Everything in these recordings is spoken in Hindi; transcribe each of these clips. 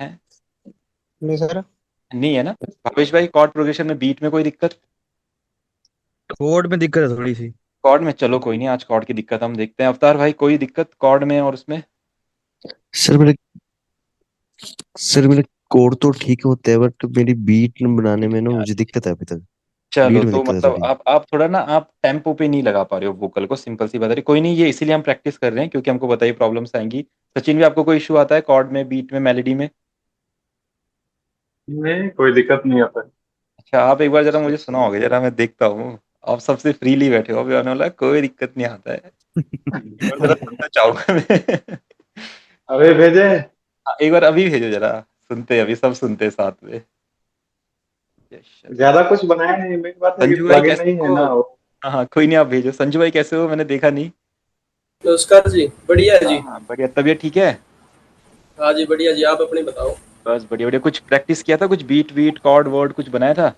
है? नहीं सर। नहीं है ना? भावेश भाई, कॉर्ड प्रोग्रेशन में बीट में कोई दिक्कत? कोड में दिक्कत है थोड़ी सी। कॉर्ड में चलो कोई नहीं, आज कॉर्ड की दिक्कत हम देखते हैं। अवतार भाई, कोई दिक्कत कॉर्ड में और उसमें? सर मेरे सर मेरे कोड तो ठीक होते हैं, बट मेरी बीट बनाने में ना मुझे दिक्कत है अभी तक। चलो बीट में तो दिक्कत है मतलब थोड़ी। आप थोड़ा ना, आप टेम्पो पे नहीं लगा पा रहे हो वोकल को, सिंपल सी बात है। कोई नहीं, ये इसीलिए हम प्रैक्टिस कर रहे हैं क्योंकि हमको पता ही प्रॉब्लम्स आएंगी। सचिन भी, आपको कोई इशू आता है कॉर्ड में, बीट में, मेलोडी में? नहीं, कोई दिक्कत नहीं आता है। अच्छा, आप एक बार जरा मुझे सुनाओगे, जरा मैं देखता हूँ। आप सबसे फ्रीली बैठे हो, अभी आने वाला है, कोई दिक्कत नहीं आता है। एक बार जरा सुनना चाहूंगा मैं। अभी भेजे। हाँ, एक बार अभी भेजो जरा, सुनते हैं, अभी सब सुनते हैं साथ में। यस। ज्यादा कुछ बनाया नहीं, मेन बात है कि संजू भाई प्लगइन कैसे नहीं है हो? ना वो। हाँ हाँ, कोई नहीं, आप भेजो। संजू भाई कैसे हो, मैंने देखा नहीं। नमस्कार जी, बढ़िया है हाँ जी। हाँ, बढ़िया। तबीयत ठीक है? हाँ जी, बढ़िया जी, आप अपनी बताओ। बस बढ़िया बढ़िया। कुछ प्रैक्टिस किया था, कुछ बीट वीट कॉर्ड वर्ड कुछ बनाया था?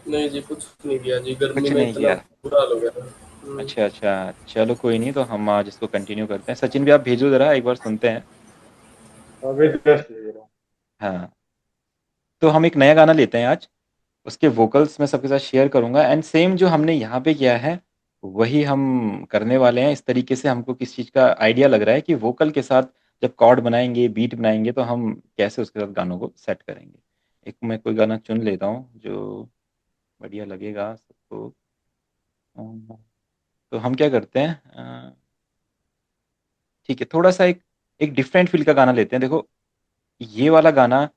नहीं जी, कुछ नहीं किया जी, गर्मी कुछ में नहीं इतना किया? बुरा हाल हो गया था। अच्छा अच्छा। चलो कोई नहीं, तो हम आज इसको कंटिन्यू करते हैं। सचिन भी आप भेजो जरा, एक बार सुनते हैं। अभी जस्ट भेज रहा हूँ। हाँ, तो हम एक नया गाना लेते हैं आज। उसके वोकल्स मैं सबके साथ शेयर करूंगा, एंड सेम जो हमने यहाँ पे किया है वही हम करने वाले हैं। इस तरीके से हमको किस चीज़ का आइडिया लग रहा है कि वोकल के साथ जब कॉर्ड बनाएंगे, बीट बनाएंगे, तो हम कैसे उसके साथ गानों को सेट करेंगे। एक मैं कोई गाना चुन लेता हूँ जो बढ़िया लगेगा सबको। तो हम क्या करते हैं, ठीक है, थोड़ा सा एक एक डिफरेंट फील का गाना लेते हैं। देखो, ये वाला गाना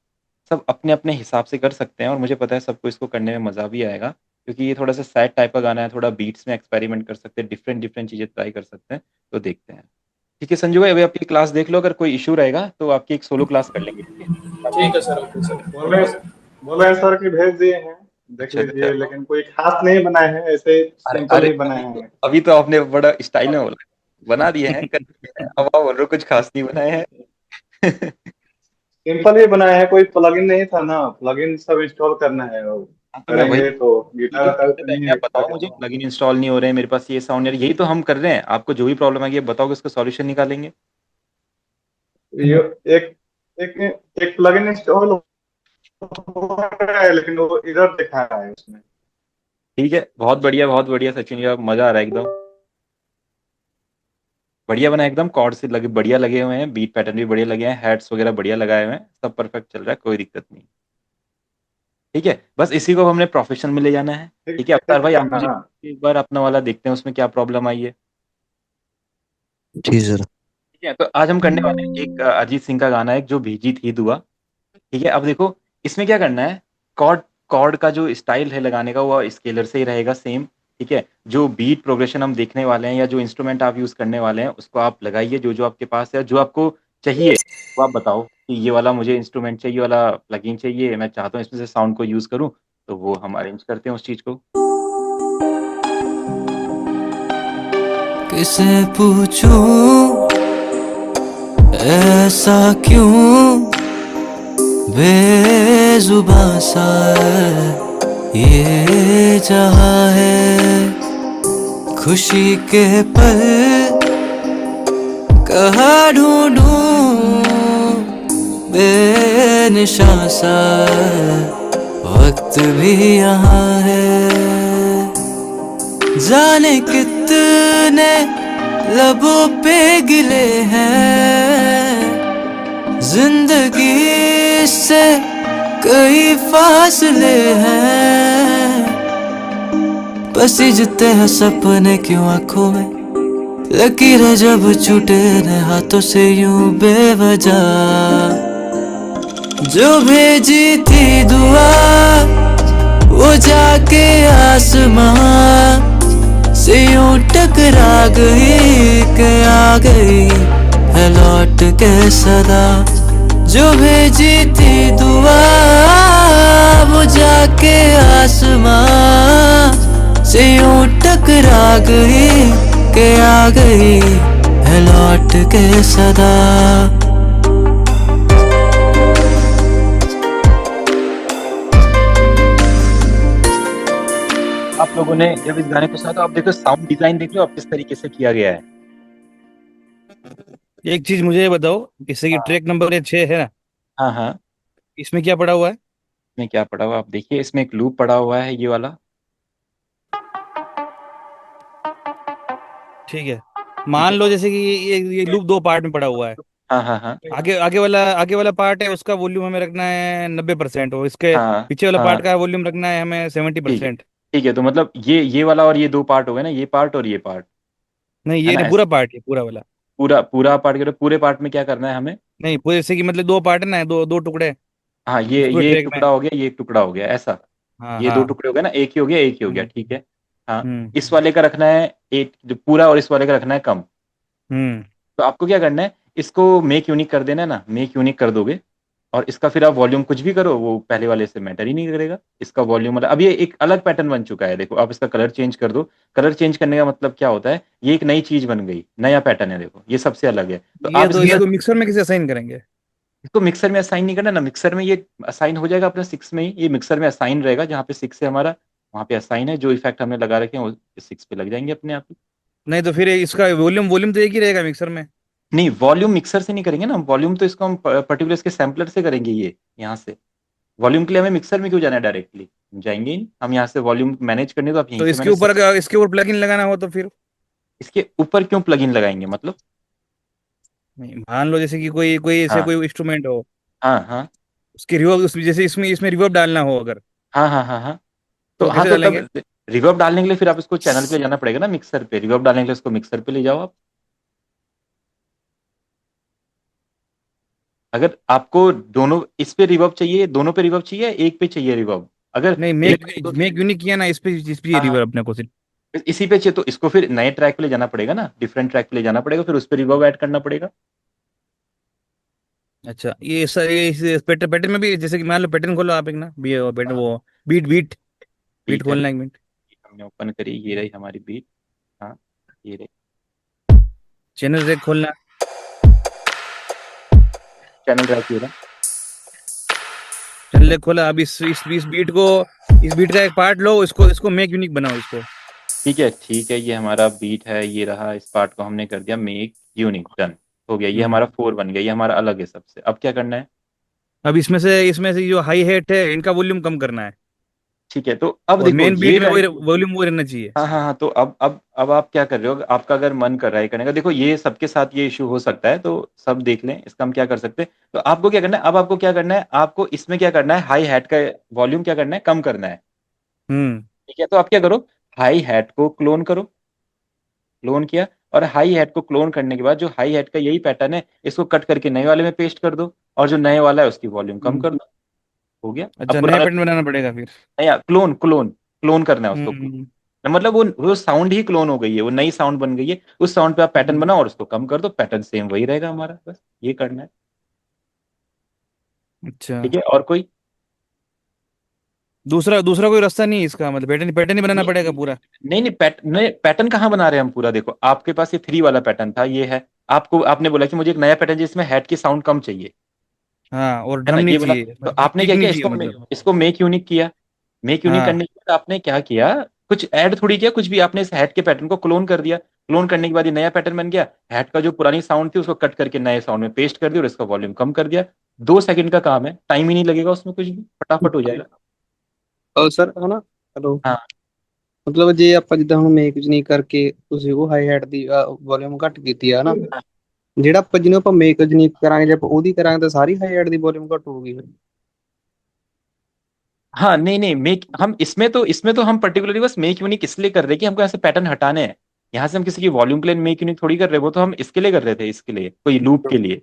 सब अपने अपने हिसाब से कर सकते हैं, और मुझे पता है सबको इसको करने में मज़ा भी आएगा, क्योंकि ये थोड़ा सा सैड टाइप का गाना है। थोड़ा बीट्स में एक्सपेरिमेंट कर सकते हैं, डिफरेंट डिफरेंट चीज़ें ट्राई कर सकते हैं। तो देखते हैं। ठीक है संजू भाई, अभी आपकी क्लास देख लो, अगर कोई इशू रहेगा तो आपकी एक सोलो क्लास कर लेंगे, ठीक है? ठीक है सर, ओके सर, बोले ओके सर। बोले हैं सर कि भेज दिए हैं। देख अच्छा अच्छा, लीजिए, चलो। लेकिन कोई खास नहीं बनाए हैं, ऐसे अरे सिंपल अरे, ही बनाए हैं। अभी तो आपने बड़ा स्टाइल में बोला, बना दिए हैं, कर दिए हैं, अब आप बोल रहे हो कुछ खास नहीं बनाए हैं। सिंपल ही बनाए हैं, कोई प्लगइन नहीं था ना, प्लगइन सब इंस्टॉल करना है और हाँ, तो मैं वही, करेंगे तो ये तो गिटार का दिक्कत तो है नहीं कि है आप एक्स्ट्रा बताओ मुझे, करना। प्लगइन इंस्टॉल नहीं हो रहे हैं मेरे पास, ये साउंड यार, यही तो हम कर रहे हैं। आपको जो भी प्रॉब्लम है ये बताओ कि इसका सॉल्यूशन निकालेंगे। ये एक एक एक प्लगइन इंस्टॉल हो रहा है, लेकिन वो इधर दिखा रहा है उसमें। ठीक है, बहुत बढ़िया सचिन जी, आप मजा आ रहा है एकदम। बढ़िया बना एकदम, कॉर्ड से लगे बढ़िया लगे हुए हैं, बीट पैटर्न भी बढ़िया लगे हैं, हेड्स वगैरह बढ़िया लगाए हुए हैं, सब परफेक्ट चल रहा है, कोई दिक्कत नहीं। ठीक है, बस इसी को हमने प्रोफेशन में ले जाना है। ठीक ठीक है अवतार ठीक भाई, है आप ना। मुझे एक बार अपना वाला देखते हैं, उसमें क्या प्रॉब्लम आई है। जी सर। ठीक है, तो आज हम करने वाले हैं एक अरिजीत सिंह का गाना है, जो भीगी थी दुआ। ठीक है, अब देखो, इसमें क्या करना है, कॉर्ड कॉर्ड का जो स्टाइल है लगाने का वो स्केलर से ही रहेगा सेम। ठीक है, जो बीट प्रोग्रेशन हम देखने वाले हैं या जो इंस्ट्रूमेंट आप यूज करने वाले हैं उसको आप लगाइए, जो जो आपके पास है, जो आपको चाहिए वो आप बताओ कि ये वाला मुझे इंस्ट्रूमेंट चाहिए, ये वाला प्लगइन चाहिए, मैं चाहता हूँ इसमें से साउंड को यूज करूँ, तो वो हम अरेंज करते हैं उस चीज को। किसे पूछूं ऐसा क्यों बेजुबां सा ये जहां है। खुशी के पल कहाँ ढूंढूं बेनिशां सा वक्त भी यहाँ है। जाने कितने लबों पे गिले हैं, जिंदगी से कई फासले हैं। पसीजते हैं सपने क्यों आंखों में, लकीरें जब छूटे न हाथों से यूं बेवजह। जो भेजी थी दुआ वो जाके आसमां से यूं टकरा गई कि आ गई है लौट के सदा। जो भेजी थी दुआ वो जाके आसमां से यूं टकरा गई कि आ गई है लौट के सदा। आप लोगों ने जब इस गाने को सुना तो आप देखो, साउंड डिजाइन देख लो आप किस तरीके से किया गया है। एक चीज मुझे ये बताओ, इससे कि हाँ ट्रैक नंबर ये 6 है ना, हाँ हाँ। इसमें क्या पड़ा हुआ है? इसमें क्या पड़ा हुआ है? आप देखिए, इसमें एक लूप पड़ा हुआ है, ये वाला। ठीक है, ठीक मान है। लो जैसे कि ये लूप दो पार्ट में पड़ा हुआ है। हाँ हाँ हाँ आगे वाला पार्ट है, उसका वॉल्यूम हमें रखना है 90%, और इसके हाँ पीछे वाला हाँ। पार्ट का वॉल्यूम रखना है हमें सेवेंटी ठीक है। परसेंट ठीक है, तो मतलब ये वाला और ये दो पार्ट हो गए ना, ये पार्ट और ये पार्ट, नहीं, है ये ना? नहीं, पूरा पार्ट, ये पूरा वाला। पूरा पूरा पार्ट के पूरे पार्ट में क्या करना है हमें? नहीं, पूरे जैसे कि मतलब दो पार्ट है ना, दो दो टुकड़े हाँ, इस पूरे ये एक ट्रैक में। टुकड़ा हो गया, ये एक टुकड़ा हो गया, ऐसा। हाँ ये दो हाँ। टुकड़े हो गए ना, एक ही हो गया, एक ही हो गया, हम्म ठीक है। हाँ। हम्म इस वाले का रखना है एक जो पूरा, और इस वाले का रखना है कम। हम्म। तो आपको क्या करना है, इसको मेक यूनिक कर देना है ना, मेक यूनिक कर दोगे। और इसका फिर आप वॉल्यूम कुछ भी करो, वो पहले वाले से मैटर ही नहीं करेगा। इसका वॉल्यूम मतलब अब ये एक अलग पैटर्न बन चुका है, देखो आप इसका कलर चेंज कर दो। कलर चेंज करने का मतलब क्या होता है, ये एक नई चीज बन गई, नया पैटर्न है, देखो ये सबसे अलग है। तो ये आप तो इसको इसको मिक्सर में कैसे असाइन करेंगे? इसको मिक्सर में असाइन नहीं करना ना, मिक्सर में ये असाइन हो जाएगा अपने सिक्स में ही, ये मिक्सर में असाइन रहेगा, जहाँ पे सिक्स है हमारा वहाँ पे असाइन है, जो इफेक्ट हमने लगा रखे हैं वो सिक्स पे लग जाएंगे अपने आप ही। नहीं तो फिर इसका वॉल्यूम वॉल्यूम तो एक ही रहेगा मिक्सर में। नहीं, वॉल्यूम मिक्सर से नहीं करेंगे ना, वॉल्यूम तो इसको हम पर्टिकुलर इसके सैम्पलर से करेंगे, ये यहाँ से। वॉल्यूम के लिए हमें मिक्सर में क्यों जाना है डायरेक्टली, हम जाएंगे ही नहीं, हम यहाँ से वॉल्यूम मैनेज करने, तो आप यहीं तो से इसके मैनेज कर। ऊपर अगर इसके ऊपर प्लगइन लगाना हो तो फिर? इसके ऊपर क्यों प्लगइन लगाएंगे मतलब? नहीं, मान लो जैसे कि कोई कोई ऐसे हाँ कोई इंस्ट्रूमेंट हो, हाँ हाँ उसकी रिवर्ब जैसे इसमें इसमें रिवर्ब डालना हो अगर, हाँ हाँ हाँ हाँ। तो तो हाँ, कैसे तो तब डालेंगे? रिवर्ब डालने के लिए फिर आप इसको चैनल पे जाना पड़ेगा ना, मिक्सर पे रिवर्ब डालने के लिए इसको मिक्सर पे ले जाओ आप। अगर आपको दोनों इस पे रिवर्ब चाहिए, दोनों पे रिवर्ब चाहिए, एक पे चाहिए रिवर्ब, अगर नहीं, एक मेक पे तो मेक यूनिक किया ना, इस पे हाँ हाँ, रिवर्ब अपने को सिर्फ। इसी पे चाहिए तो इसको फिर नए ट्रैक पे ले जाना पड़ेगा ना, डिफरेंट ट्रैक पे ले जाना पड़ेगा, फिर उस पे रिवर्ब ऐड करना पड़ेगा। अच्छा, ये सर, ये इस पैटर्न पैटर्न में भी जैसे कि मान लो पैटर्न खोलो आप एक ना, भी वो पैटर्न, वो बीट बीट बीट बीट है ना, खोलना एक मिनट। हमने ओपन करी, ये रही हमारी बीट। हाँ, ये रही। चैनल रैक खोलना। चैनल ट्रैक ये रहा। चैनल रैक खोला, अब इस बीट को, इस बीट का एक पार्ट लो, इसको इसको मेक यूनिक बनाओ इसको। ठीक है ठीक है, ये हमारा बीट है, ये रहा, इस पार्ट को हमने कर दिया मेक यूनिक, डन हो गया, ये हम्म। हमारा फोर बन गया, ये हमारा अलग है सबसे। अब क्या करना है? अब इसमें से जो हाई हेट है इनका वॉल्यूम कम करना है, ठीक है, तो अब और देखो मेन बीट ये में वही वॉल्यूम वो रहना चाहिए। हाँ हाँ हाँ, तो अब आप क्या कर रहे हो, आपका अगर मन कर रहा है करने का, देखो ये सबके साथ ये इशू हो सकता है, तो सब देख लें, इसका हम क्या कर सकते हैं। तो आपको क्या करना है, अब आपको क्या करना है, आपको इसमें क्या करना है, हाई हैट का वॉल्यूम क्या करना है, कम करना है। हम्म ठीक है, तो आप क्या करो, हाई हैट को क्लोन करो। क्लोन किया, और हाई हैट को क्लोन करने के बाद जो हाई हैट का यही पैटर्न है, इसको कट करके नए वाले में पेस्ट कर दो, और जो नए वाला है उसकी वॉल्यूम कम हम्म। कर दो। हो गया, अब अच्छा, नया पुराना। पैटर्न बनाना पड़ेगा फिर। नया क्लोन क्लोन क्लोन करना है उसको। हम्म। मतलब वो साउंड ही क्लोन हो गई है, वो नई साउंड बन गई है, उस साउंड पे आप पैटर्न हम्म। बनाओ और उसको कम कर दो, पैटर्न सेम वही रहेगा हमारा, बस ये करना है। अच्छा, ठीक है, और कोई? दूसरा दूसरा कोई रास्ता नहीं है इसका, मतलब पैटर्न पैटर्न ही बनाना पड़ेगा नहीं पूरा? नहीं नहीं, पैटर्न कहाँ बना रहे हैं हम पूरा, देखो आपके पास ये थ्री वाला पैटर्न था, ये है। आपको आपने बोला कि मुझे एक नया पैटर्न जिसमें हेड की साउंड कम चाहिए, हाँ, और है ड्रम ना, नहीं ये बोला। चाहिए, तो मतलब आपने किक क्या नहीं किया, चाहिए मतलब। इसको मेक यूनिक किया। मेक यूनिक हाँ। करने के बाद आपने क्या किया, कुछ ऐड थोड़ी किया कुछ भी, आपने इस हेड के पैटर्न को क्लोन कर दिया। क्लोन करने के बाद ये नया पैटर्न बन गया, हेड का जो पुरानी साउंड थी उसको कट करके नए साउंड में पेस्ट कर दिया, और इसका वॉल्यूम कम कर दिया। 2 सेकंड का काम है, टाइम ही नहीं लगेगा उसमें कुछ भी, फटाफट हो जाएगा। ਸਰ ਹਨਾ, ਹੈਲੋ, हाँ ਮਤਲਬ ਜੇ ਆਪਾਂ ਜਿੱਦਾਂ ਹੁਣ ਮੇਕ ਨਹੀਂ ਕਰਕੇ ਤੁਸੀਂ ਉਹ ਹਾਈ ਹੈਟ ਦੀ ਵੋਲਿਊਮ ਘੱਟ ਕੀਤੀ ਆ ਨਾ, ਜਿਹੜਾ ਆਪਾਂ ਜਿਹਨੂੰ ਆਪਾਂ ਮੇਕ ਜਨੀਕ ਕਰਾਂਗੇ, ਜੇ ਆਪਾਂ ਉਹਦੀ ਕਰਾਂਗੇ ਤਾਂ ਸਾਰੀ ਹਾਈ ਹੈਟ ਦੀ ਵੋਲਿਊਮ ਘੱਟ ਹੋਊਗੀ ਫਿਰ। हाँ, नहीं नहीं, मेक हम इसमें तो हम पर्टिकुलरली बस मेक यूनिक इसलिए कर रहे हैं कि हमको ऐसे पैटर्न हटाने हैं। यहाँ से हम किसी की वॉल्यूम के लिए मेक यूनिक थोड़ी कर रहे, वो तो हम इसके लिए कर रहे थे, इसके लिए कोई लूप के लिए।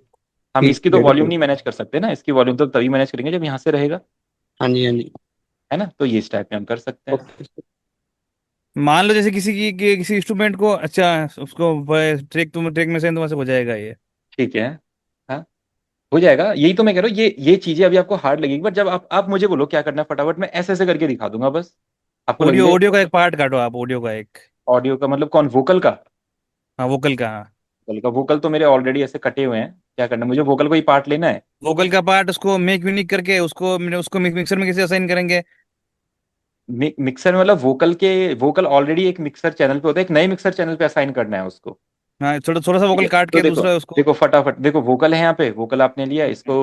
हम ਠੀਕ इसकी तो ਹੈ वॉल्यूम ਜੀ। नहीं मैनेज कर सकते ना, इसकी वॉल्यूम तो तभी मैनेज करेंगे जब यहाँ से रहेगा, ਹਾਂਜੀ ਹਾਂਜੀ। है ना, तो ये इस टाइप में हम कर सकते हैं। ਓਕੇ। मान लो जैसे किसी इंस्ट्रूमेंट को, अच्छा, उसको ट्रैक में से तो वहां से हो जाएगा ये। ठीक है। हाँ, हो जाएगा, यही तो मैं कह रहा हूँ, ये चीजें अभी आपको हार्ड लगेगी, बट जब आप मुझे बोलो क्या करना है, फटाफट मैं ऐसे ऐसे करके दिखा दूंगा, बस आपको ऑडियो लगेगा। ऑडियो का एक पार्ट काटो आप, ऑडियो का एक। ऑडियो का मतलब कौन, वोकल का? हाँ, वोकल का, हाँ। वोकल तो मेरे ऑलरेडी ऐसे कटे हुए हैं, क्या करना है? मुझे वोकल को ही पार्ट लेना है। वोकल का पार्ट, उसको मेक यूनिक करके उसको मिक्सर में कैसे असाइन करेंगे? मिक्सर में मतलब वोकल ऑलरेडी एक मिक्सर चैनल पे होता है, एक नए मिक्सर चैनल पे असाइन करना है उसको। हाँ, थोड़ा थोड़ा सा ठीक वोकल है, काट तो के देखो, दूसरा उसको। देखो फटाफट देखो, वोकल है यहाँ पे, वोकल आपने लिया इसको,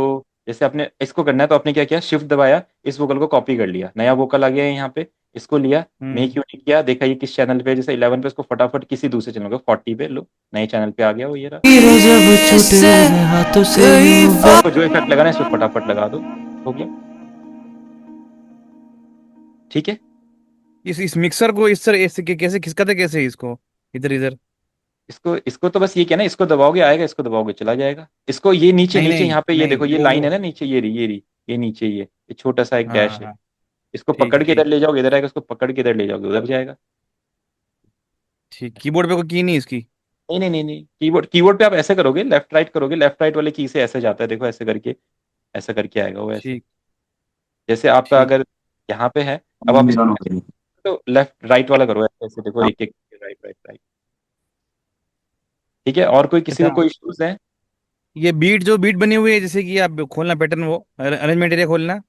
जैसे आपने इसको करना है तो आपने क्या किया, शिफ्ट दबाया, इस वोकल को कॉपी कर लिया, नया वोकल आ गया है यहाँ पे, इसको लिया, मेक यूनिक किया, देखा ये किस चैनल पे है, जैसे 11 पे, इसको फटाफट किसी दूसरे चैनल को 40 पे लो, नए चैनल पे आ गया वो, ये रहा। लकीरें जब छूटे हाथों से यूं बह आपको जो इफेक्ट लगाना है इसको फटाफट लगा दो, हो गया। ठीक है, इस मिक्सर को इस तरह ऐसे कैसे खिसकाते कैसे हैं इसको, इधर इधर? इसको इसको तो बस ये क्या ना, इसको दबाओगे आएगा, इसको दबाओगे चला जाएगा, इसको ये नीचे नहीं नीचे नहीं यहाँ पे ये नहीं, देखो, ये वो लाइन है ना नीचे, ये नीचे ये छोटा सा एक हाँ डैश हाँ है, हाँ, इसको ठीक पकड़ के इधर ठीक ले जाओगे इधर आएगा, इसको पकड़ के इधर ले जाओगे उधर जाएगा। ठीक। कीबोर्ड पे कोई की नहीं इसकी? नहीं नहीं नहीं नहीं, कीबोर्ड कीबोर्ड पे आप ऐसे करोगे, लेफ्ट राइट करोगे, लेफ्ट राइट वाले की से ऐसे जाता है, देखो ऐसे करके, ऐसा करके आएगा वो ऐसे। ठीक जैसे आपका ठीक। अगर यहाँ पे है, अब आप इसको तो लेफ्ट राइट वाला करो ऐसे ऐसे, देखो एक एक, राइट राइट राइट। ठीक है, और कोई किसी को अच्छा, कोई इश्यूज है? ये बीट जो बीट बनी हुई है, जैसे कि आप खोलना पैटर्न, वो अरेंजमेंट एरिया खोलना,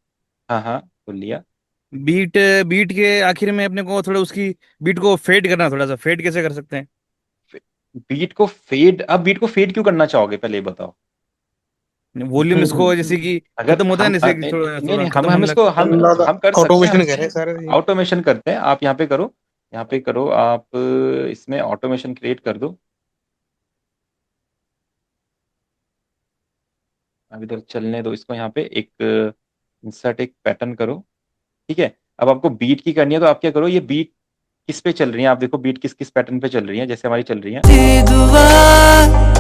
हाँ हाँ, बोल लिया। बीट बीट के आखिर में अपने को थोड़ा उसकी बीट को फेड करना, थोड़ा सा फेड कैसे कर सकते हैं? बीट को फेड, अब बीट को फेड क्यों करना चाहोगे पहले ये बताओ। वॉल्यूम इसको जैसे कि अगर खत्म होता है हम ना, जैसे कि नहीं थोड़ा नहीं थोड़ा नहीं, खत्म हम होने इसको लगता है। हम कर सकते हैं, ऑटोमेशन हम कह रहे हैं सारे ये। ऑटोमेशन करते हैं, आप यहाँ पे करो, यहाँ पे करो आप, इसमें ऑटोमेशन क्रिएट कर दो। अब इधर चलने दो इसको, यहाँ पे एक इंसर्ट एक पैटर्न करो। ठीक है, अब आपको बीट की करनी है तो आप क्या करो, ये बीट किस पे चल रही है आप देखो, बीट किस किस पैटर्न पे चल रही है, जैसे हमारी चल रही है, थी दुआ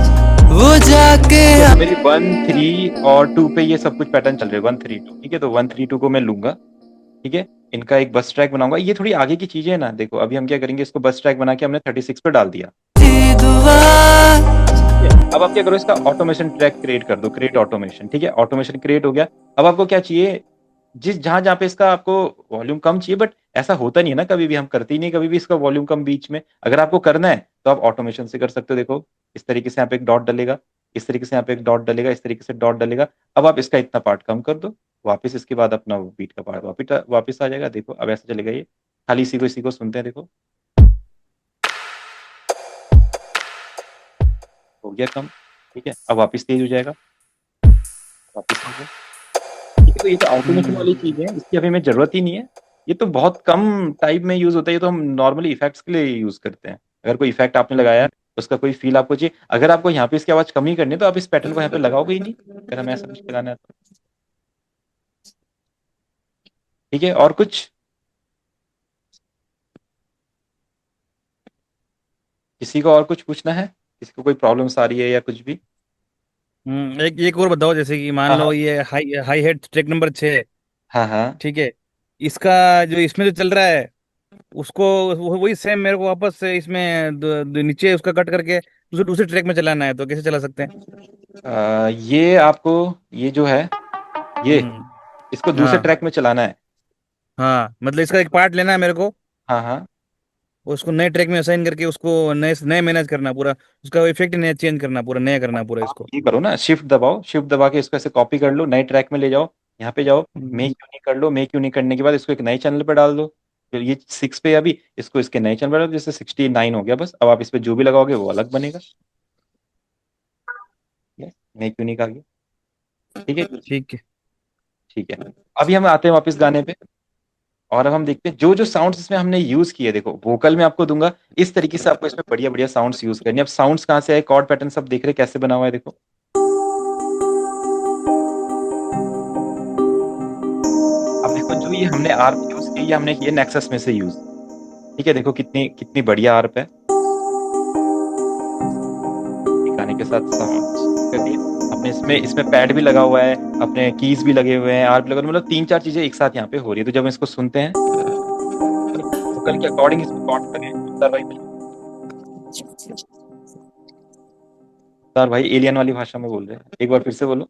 वो जाके ठीक है, तो मेरी 1 3 और 2 पे ये सब कुछ पैटर्न चल रहे हैं, 1 3 2, ठीक है, तो 1 3 2 को मैं लूंगा। ठीक है, इनका एक बस ट्रैक बनाऊंगा, ये थोड़ी आगे की चीजें है ना, देखो अभी हम क्या करेंगे, इसको बस ट्रैक बना के हमने 36 पे डाल दिया। थी दुआ ठीक है, अब आप क्या करो, इसका ऑटोमेशन ट्रैक क्रिएट कर दो, क्रिएट ऑटोमेशन। ठीक है, ऑटोमेशन क्रिएट हो गया। अब आपको क्या चाहिए, जिस जहां जहां पे इसका आपको वॉल्यूम कम चाहिए, बट ऐसा होता नहीं है ना, कभी भी हम करते ही नहीं कभी भी इसका वॉल्यूम कम बीच में, अगर आपको करना है तो आप ऑटोमेशन से कर सकते हो। देखो इस तरीके से यहाँ पे एक डॉट डलेगा, इस तरीके से यहाँ पे एक डॉट डलेगा, इस तरीके से डॉट डलेगा। अब आप इसका इतना पार्ट कम कर दो, वापस इसके बाद अपना बीट का पार्ट वापस वापस आ जाएगा। देखो अब ऐसा चलेगा, ये खाली इसी को सुनते हैं, देखो हो गया कम। ठीक है, अब वापस तेज हो जाएगा, वापस हो गया। ठीक है, तो ये तो ऑटोमेशन वाली चीज है, इसकी अभी हमें जरूरत ही नहीं है, ये तो बहुत कम टाइप में यूज होता है, ये तो हम नॉर्मली इफेक्ट्स के लिए यूज करते हैं। अगर कोई इफेक्ट आपने लगाया, उसका कोई फील आपको चाहिए, अगर आपको यहाँ पे इसकी आवाज कम ही करनी है तो आप इस पैटर्न को यहाँ पे लगाओगे ही नहीं, अगर हमें ऐसा कुछ लगाना है तो। ठीक है, और कुछ किसी को और कुछ पूछना है, किसी को कोई प्रॉब्लम्स आ रही है या कुछ भी? एक और बताओ, जैसे कि मान हाँ हाँ लो ये high high head track number 6, हाँ हाँ ठीक है, इसका जो इसमें जो चल रहा है, उसको वही सेम मेरे को वापस से इसमें नीचे उसका कट करके दूसरे दूसरे ट्रैक में चलाना है, तो कैसे चला सकते हैं? ये आपको, ये जो है ये, इसको दूसरे हाँ ट्रैक में चलाना है। हाँ, मतलब इसका एक पार्ट लेना है मेरे को, हाँ हाँ, उसको नए ट्रैक में असाइन करके उसको नए नए मैनेज करना पूरा, उसका इफेक्ट नया चेंज करना, पूरा नया करना पूरा आप इसको। ये करो ना, शिफ्ट दबाओ, शिफ्ट दबा के इसको ऐसे कॉपी कर लो, नए ट्रैक में ले जाओ, यहाँ पे जाओ, मेक हम्म, यूनिक कर लो, मेक यूनिक करने के बाद इसको एक नए चैनल पे डाल दो, फिर ये 6 पे है अभी, इसको इसके नए चैनल पे डाल दो, जैसे 69 हो गया, बस अब आप इस पे जो भी लगाओगे वो अलग बनेगा। मेक यूनिक आ गया। ठीक है, ठीक है। ठीक है, अभी हम आते हैं वापस गाने पे, और अब हम देखते हैं जो जो साउंड्स इसमें हमने यूज किए, देखो वोकल में आपको दूंगा, इस तरीके से आपको इसमें बढ़िया बढ़िया साउंड्स यूज करनी है। अब साउंड्स कहाँ से आए, कॉर्ड पैटर्न सब देख रहे हैं कैसे बना हुआ है, देखो अब देखो, जो ये हमने आर्प यूज की, ये हमने किए नेक्सस में से यूज। ठीक है, देखो कितनी कितनी बढ़िया आर्प है, गाने के साथ साउंड कर दिए अपने, इसमें इसमें पैड भी लगा हुआ है, अपने कीज भी लगे हुए हैं, आर्प भी लगा हुआ है, मतलब 3 4 चीजें एक साथ यहाँ पे हो रही है। तो जब हम इसको सुनते हैं वोकल के अकॉर्डिंग इसमें कॉर्ड लगे, सर भाई एलियन वाली भाषा में बोल रहे हैं, एक बार फिर से बोलो।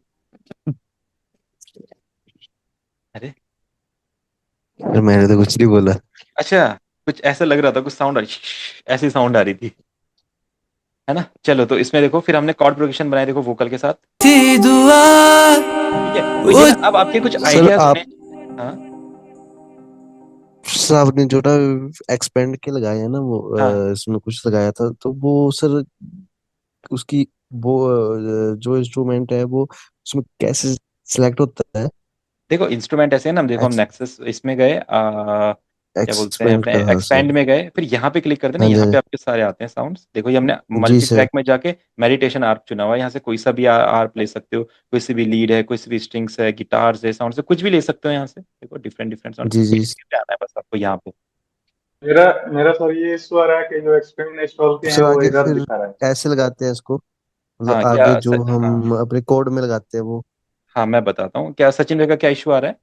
अरे सर मैंने तो कुछ नहीं बोला। अच्छा, कुछ ऐसा लग रहा था, कुछ साउंड आ रही, ऐसी साउंड आ रही थी, है ना। चलो तो इसमें देखो, फिर हमने कॉर्ड प्रोग्रेशन बनाए, देखो वोकल के साथ। थी दुआ ठीक है, तो वो ये ना अब आपके कुछ सर आइडियाज आप होने। हाँ सर आपने जो ना एक्सपेंड के लगाया है ना वो हाँ, इसमें कुछ लगाया था तो वो सर उसकी वो जो इंस्ट्रूमेंट है वो उसमें कैसे सिलेक्ट होता है? देखो इंस्ट्रूमेंट ऐसे है ना, देखो हम एक्स नेक्सस इसमें गए, क्या बोलते हैं एक्सपेंड अपने का था एक्सपैंड सर। में गए, फिर यहाँ पे क्लिक करते हैं ना, हाँ यहाँ पे जी। आपके सारे आते हैं साउंड्स। देखो ये हमने जी मल्टी सर। ट्रैक में जाके मेडिटेशन आर्प चुना हुआ है, यहाँ से कोई सा भी आर्प ले सकते हो, कोई सी भी लीड है, कोई सी भी स्ट्रिंग्स है, गिटार्स है, साउंड से कुछ भी ले सकते हो यहाँ से। देखो डिफरेंट डिफरेंट साउंड, जी जी। आना है बस आपको यहाँ पे। मेरा मेरा सर ये इशू आ रहा है कि जो एक्सपेंड इंस्टॉल किए हैं सर वो आगे एरर फिर दिखा रहा है। ऐसे लगाते हैं इसको, मतलब हाँ क्या आगे जो हाँ हम अपने कोड में लगाते हैं वो। हाँ मैं बताता हूँ, क्या सचिन भाई का क्या इशू आ रहा है।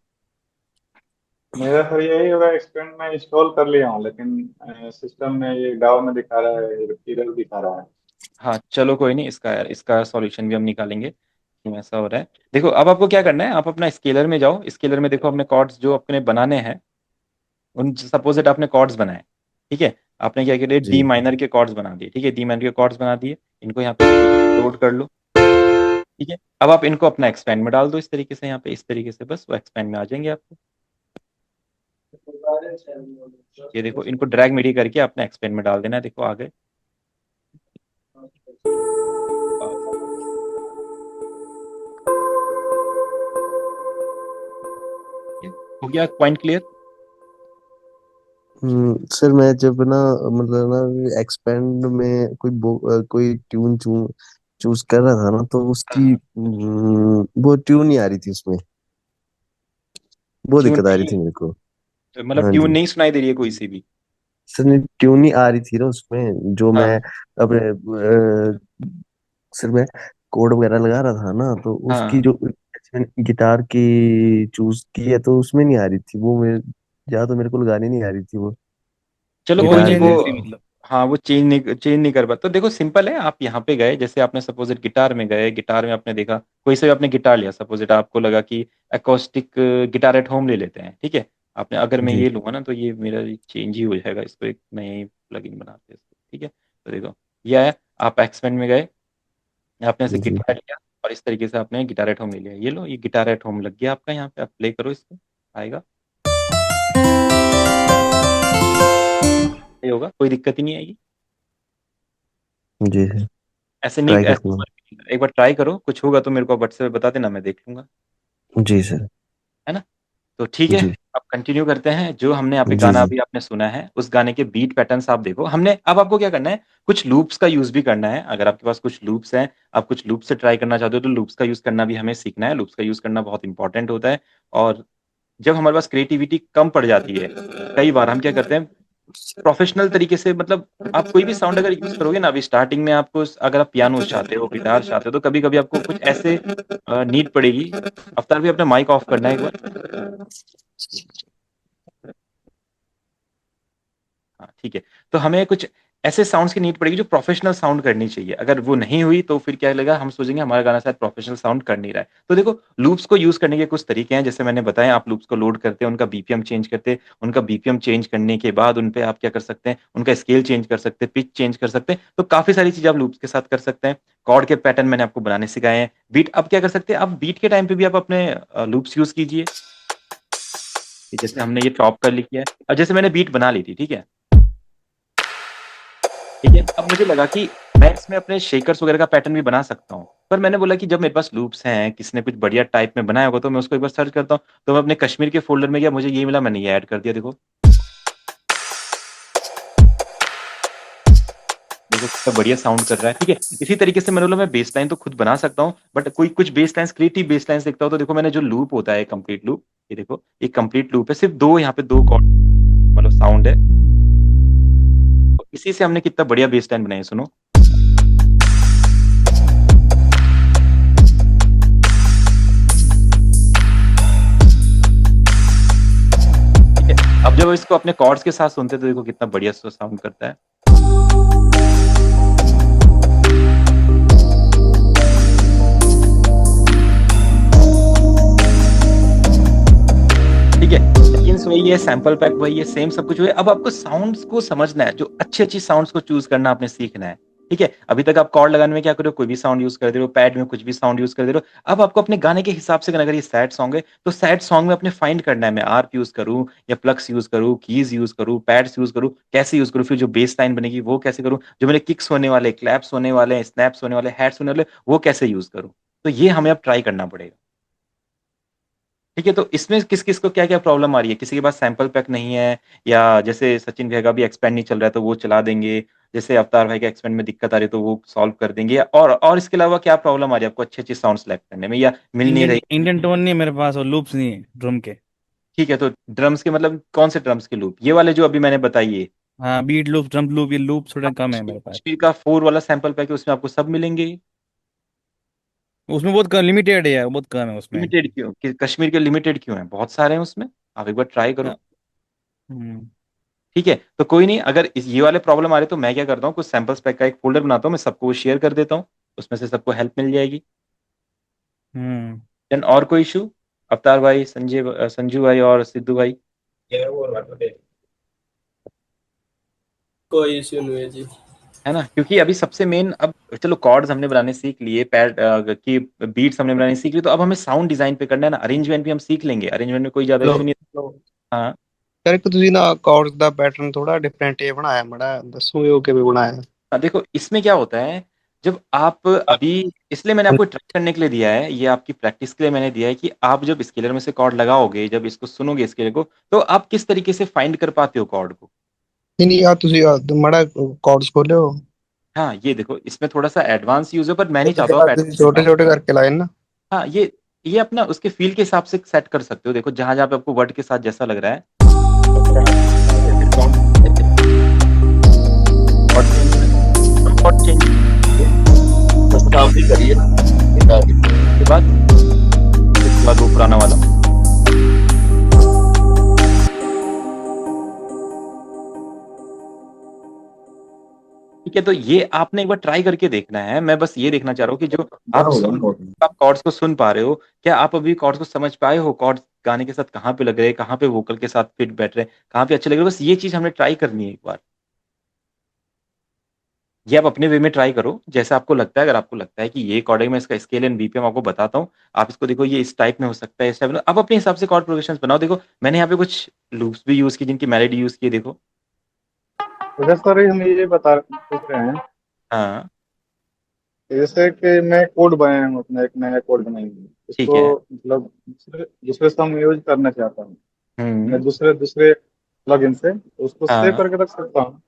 मेरा सर यही होगा, एक्सपेंड में इंस्टॉल कर लिया हूँ लेकिन सिस्टम में ये डाउ में दिखा रहा है, एरर दिखा रहा है। हाँ चलो कोई नहीं, इसका सॉल्यूशन भी हम निकालेंगे क्यों ऐसा हो रहा है। देखो अब आपको क्या करना है, आप अपना स्केलर में जाओ, स्केलर में देखो अपने कॉर्ड्स जो अपने बनाने हैं, उन सपोज दैट आपने कॉर्ड्स बनाए, ठीक है, आपने क्या किया, डी जी। माइनर के कॉर्ड्स बना दिए, ठीक है, डी माइनर के कॉर्ड्स बना दिए, इनको यहाँ पे लोड कर लो, ठीक है। अब आप इनको अपना एक्सपेंड में डाल दो इस तरीके से, यहाँ पे इस तरीके से, बस वो एक्सपेंड में आ जाएंगे आपको। ये देखो इनको ड्रैग मीडी करके अपने एक्सपेंड में डाल देना है, देखो आ गए। हो गया पॉइंट क्लियर। सर मैं जब ना, मतलब ना एक्सपेंड में कोई ट्यून चूज कर रहा था ना, तो उसकी वो ट्यून नहीं आ रही थी उसमें, वो ट्यून दिक्कत आ रही नहीं, थी मेरे को। मतलब हाँ ट्यून जी। नहीं सुनाई दे रही है कोई सी भी। सर नहीं, ट्यून नहीं आ रही थी ना उसमें, जो मैं हाँ अपने सर मैं कोड वगैरह लगा रहा था ना, तो उसकी हाँ जो गिटार की चूज की है तो उसमें नहीं आ रही थी वो, मेरे या तो मेरे को लगानी नहीं आ रही थी वो चलो कोई टोन नहीं गिटार चेंज वो, नहीं थी मतलब। हाँ वो चेंज नहीं कर पाता। तो देखो सिंपल है, आप यहाँ पे गए, जैसे आपने सपोजिट गिटार में गए, गिटार में आपने देखा कोई से भी आपने गिटार लिया, सपोजिट आपको लगा कि अकोस्टिक गिटार एट होम ले लेते हैं, ठीक है, आपने, अगर मैं जी। ये लूंगा ना तो ये मेरा चेंज ही हो जाएगा, इसको एक नए प्लगइन बनाते हैं इसको, ठीक है। तो देखो ये है, आप एक्सपेंड में गए, आपने ऐसे जी। गिटार लिया और इस तरीके से आपने गिटार एट होम ले लिया, ये लो ये गिटार एट होम लग गया आपका, यहाँ पे आप प्ले करो इसको, आएगा, ये होगा, कोई दिक्कत ही नहीं आएगी। जी सर। ऐसे नहीं, ट्राई ऐसे करता हूँ। एक बार ट्राई करो, कुछ होगा तो मेरे को व्हाट्सएप पे बता देना, मैं देख लूंगा, जी सर। है ना। तो ठीक है, जी अब कंटिन्यू करते हैं। जो हमने यहाँ पे जी। गाना जी अभी आपने सुना है, उस गाने के बीट पैटर्न्स आप देखो, हमने अब आपको क्या करना है, कुछ लूप्स का यूज भी करना है। अगर आपके पास कुछ लूप्स हैं, आप कुछ लूप से ट्राई करना चाहते हो, तो लूप्स का यूज करना भी हमें सीखना है, लूप्स का यूज करना बहुत इंपॉर्टेंट होता है। और जब हमारे पास क्रिएटिविटी कम पड़ जाती है, कई बार हम क्या करते हैं, प्रोफेशनल तरीके से, मतलब आप कोई भी साउंड अगर यूज करोगे ना, अभी स्टार्टिंग में आपको, अगर आप पियानो चाहते हो, गिटार चाहते हो, तो कभी कभी आपको कुछ ऐसे नीड पड़ेगी। अवतार भी अपना माइक ऑफ करना है एक बार। हाँ ठीक है। तो हमें कुछ ऐसे साउंड्स की नीड पड़ेगी जो प्रोफेशनल साउंड करनी चाहिए, अगर वो नहीं हुई तो फिर क्या लगेगा, हम सोचेंगे हमारा गाना शायद प्रोफेशनल साउंड कर नहीं रहा है। तो देखो लूप्स को यूज करने के कुछ तरीके हैं, जैसे मैंने बताया, आप लूप्स को लोड करते हैं, उनका बीपीएम चेंज करते हैं, उनका बीपीएम चेंज करने के बाद उन पे आप क्या कर सकते हैं, उनका स्केल चेंज कर सकते हैं, पिच चेंज कर सकते हैं, तो काफी सारी चीजें आप लूप्स के साथ कर सकते हैं। कॉर्ड के पैटर्न मैंने आपको बनाने सिखाए हैं। बीट अब क्या कर सकते हैं, आप बीट के टाइम पे भी आप अपने लूप्स यूज कीजिए, कि जैसे हमने ये चॉप कर लिया है, अब जैसे मैंने बीट बना ली थी, ठीक है, ठीक है, अब मुझे लगा कि मैं इसमें अपने शेकर्स वगैरह का पैटर्न भी बना सकता हूँ, पर मैंने बोला कि जब मेरे पास लूप्स हैं, किसी ने कुछ बढ़िया टाइप में बनाया होगा, तो मैं उसको एक बार सर्च करता हूँ, तो मैं अपने कश्मीर के फोल्डर में गया, मुझे ये मिला, मैंने ये ऐड कर दिया, देखो देखो कितना बढ़िया साउंड कर रहा है, ठीक है। इसी तरीके से मैंने बोला मैं बेस लाइन तो खुद बना सकता हूँ, बट कोई कुछ base line, creative base line देखता हूँ, तो देखो मैंने जो लूप होता है, कंप्लीट लूप, ये देखो ये कंप्लीट लूप है, सिर्फ दो यहाँ पे दो कॉर्ड, मतलब साउंड है, तो इसी से हमने कितना बढ़िया बेस लाइन बनाई है, सुनो। ठीक है, अब जब इसको अपने कॉर्ड्स के साथ सुनते हैं, तो देखो कितना बढ़िया साउंड करता है। ठीक है, सेकेंड्स वही है, सैंपल पैक वही है, सेम सब कुछ वही है। अब आपको साउंड्स को समझना है, जो अच्छी अच्छी साउंड्स को चूज करना आपने सीखना है, ठीक है। अभी तक आप कॉर्ड लगाने में क्या कर रहे हो, कोई भी साउंड यूज कर दे रहे हो, पैड में कुछ भी साउंड यूज कर दे रहे हो। अब आपको अपने गाने के हिसाब से करना, अगर ये सैड सॉन्ग है, तो सैड सॉन्ग में अपने फाइंड करना है, मैं आर्प यूज करूँ या प्लग्स यूज करूँ, कीज यूज करूँ, पैड्स यूज करूँ, कैसे यूज करूँ, फिर जो बेस लाइन बनेगी वो कैसे करूँ, जो मेरे किक्स होने वाले, क्लैप्स होने वाले, स्नैप्स होने वाले, हैट्स होने वाले, वो कैसे यूज करूँ। तो ये हमें अब ट्राई करना पड़ेगा। ठीक है, तो इसमें किस किस को क्या क्या प्रॉब्लम आ रही है? किसी के पास सैंपल पैक नहीं है, या जैसे सचिन भैया का भी एक्सपेंड नहीं चल रहा है तो वो चला देंगे, जैसे अवतार भाई के एक्सपेंड में दिक्कत आ रही है तो वो सॉल्व कर देंगे, और इसके अलावा क्या प्रॉब्लम आ रही है आपको अच्छे अच्छे साउंड सेलेक्ट करने में, या मिल नहीं इंडियन रही? इंडियन टोन नहीं है मेरे पास, और लूप्स नहीं है ड्रम के। ठीक है, तो ड्रम्स के मतलब कौन से ड्रम्स के लूप? ये वाले जो अभी मैंने बताई है? हाँ, बीट लूप, ड्रम लूप, ये लूप थोड़ा कम है मेरे पास। कश्मीर का 4 वाला सैंपल पैक है, उसमें आपको सब मिलेंगे। उसमें बहुत लिमिटेड है, बहुत कम है उसमें। लिमिटेड क्यों? कश्मीर के लिमिटेड क्यों है? बहुत सारे हैं उसमें, आप एक बार ट्राई करो। हाँ, हम्म ठीक है, तो कोई नहीं, अगर ये वाले प्रॉब्लम आ रहे तो मैं क्या करता हूँ, कुछ सैंपल्स पैक का एक फोल्डर बनाता हूँ, मैं सबको शेयर कर देता हूँ, उसमें से सबको हेल्प मिल जाएगी। हम्म देन और कोई इशू? अवतार भाई, संजू भाई और सिद्धू भाई? कोई इश्यू नहीं है जी। है ना, क्योंकि अभी सबसे मेन, अब चलो कॉर्ड्स हमने बनाने सीख लिए, पैड की बीट्स हमने बनाने सीख ली, तो अब हमें साउंड डिजाइन पे करना है ना। अरेंजमेंट भी हम सीख लेंगे, अरेंजमेंट में कोई ज्यादा ਲੋ इशू नहीं। हाँ ਸਰ ਇੱਕ ਤੁਸੀਂ ਨਾ ਅਕਾउंट्स ਦਾ ਪੈਟਰਨ ਥੋੜਾ ਡਿਫਰੈਂਟ ਇਹ ਬਣਾਇਆ, ਮੜਾ ਦੱਸੋਗੇ ਉਹ किਵੇਂ ਬਣਾਇਆ? हाँ, देखो इसमें क्या होता है, जब आप अभी, इसलिए मैंने आपको ट्राई करने के लिए दिया है, ये आपकी प्रैक्टिस के लिए मैंने दिया है कि आप जब स्केलर में से कॉर्ड लगाओगे, जब इसको सुनोगे स्केलर को, तो आप किस तरीके से फाइंड कर पाते हो कॉर्ड को। ਨਹੀਂ ਨਹੀਂ ਆ ਤੁਸੀਂ ਮੜਾ ਅਕਾउंट्स ਖੋਲਿਓ। हाँ, ये देखो इसमें थोड़ा सा एडवांस यूज है, पर मैं नहीं चाहता हूँ ਜਿਹੜਾ आप ਤੁਸੀਂ advance ਛੋਟੇ लगाओ। ਛੋਟੇ ਕਰਕੇ ਲਾਏ ਨਾ। हाँ, ये अपना उसके फील के हिसाब से सेट कर सकते हो। देखो जहां जहां पे आपको वर्ड के साथ जैसा लग रहा है, ऐसे sound, ऐसे chord change करें, chord change करिए, बस आप भी करिए, उसके बाद वो पुराना वाला। ठीक है, तो ये आपने एक बार ट्राई करके देखना है। मैं बस ये देखना चाह रहा हूँ कि जो आप कॉर्ड्स को सुन पा रहे हो, क्या आप अभी कॉर्ड्स को समझ पाए हो, कॉर्ड्स गाने के साथ कहाँ पे लग रहे हैं, कहाँ पे वोकल के साथ फिट बैठ रहे हैं, कहाँ पे अच्छे लग रहे हैं। बस ये चीज हमने ट्राई करनी है एक बार। ये आप अपने वे में ट्राई करो, जैसा आपको लगता है। अगर आपको लगता है कि ये कॉर्ड है, मैं इसका स्केल एंड बीपीएम आपको बताता हूँ, आप इसको देखो, ये इस टाइप में हो सकता है, इस टाइप में। आप अपने हिसाब से कॉर्ड प्रोग्रेशन बनाओ। देखो मैंने यहाँ पे कुछ लूप्स भी यूज की, जिनकी मेलोडी यूज की है, देखो। अच्छा सर, हम ये बता पूछ रहे हैं, हाँ, जैसे कि मैं कोड बनाया हूँ, अपना एक नया कोड बनाएंगे, ठीक इसको है। मतलब दूसरे दूसरे से हम यूज करना चाहता हूँ, मैं हम्म। दूसरे दूसरे प्लगइन से, तो उसको सेव हाँ, करके रख सकता हूँ,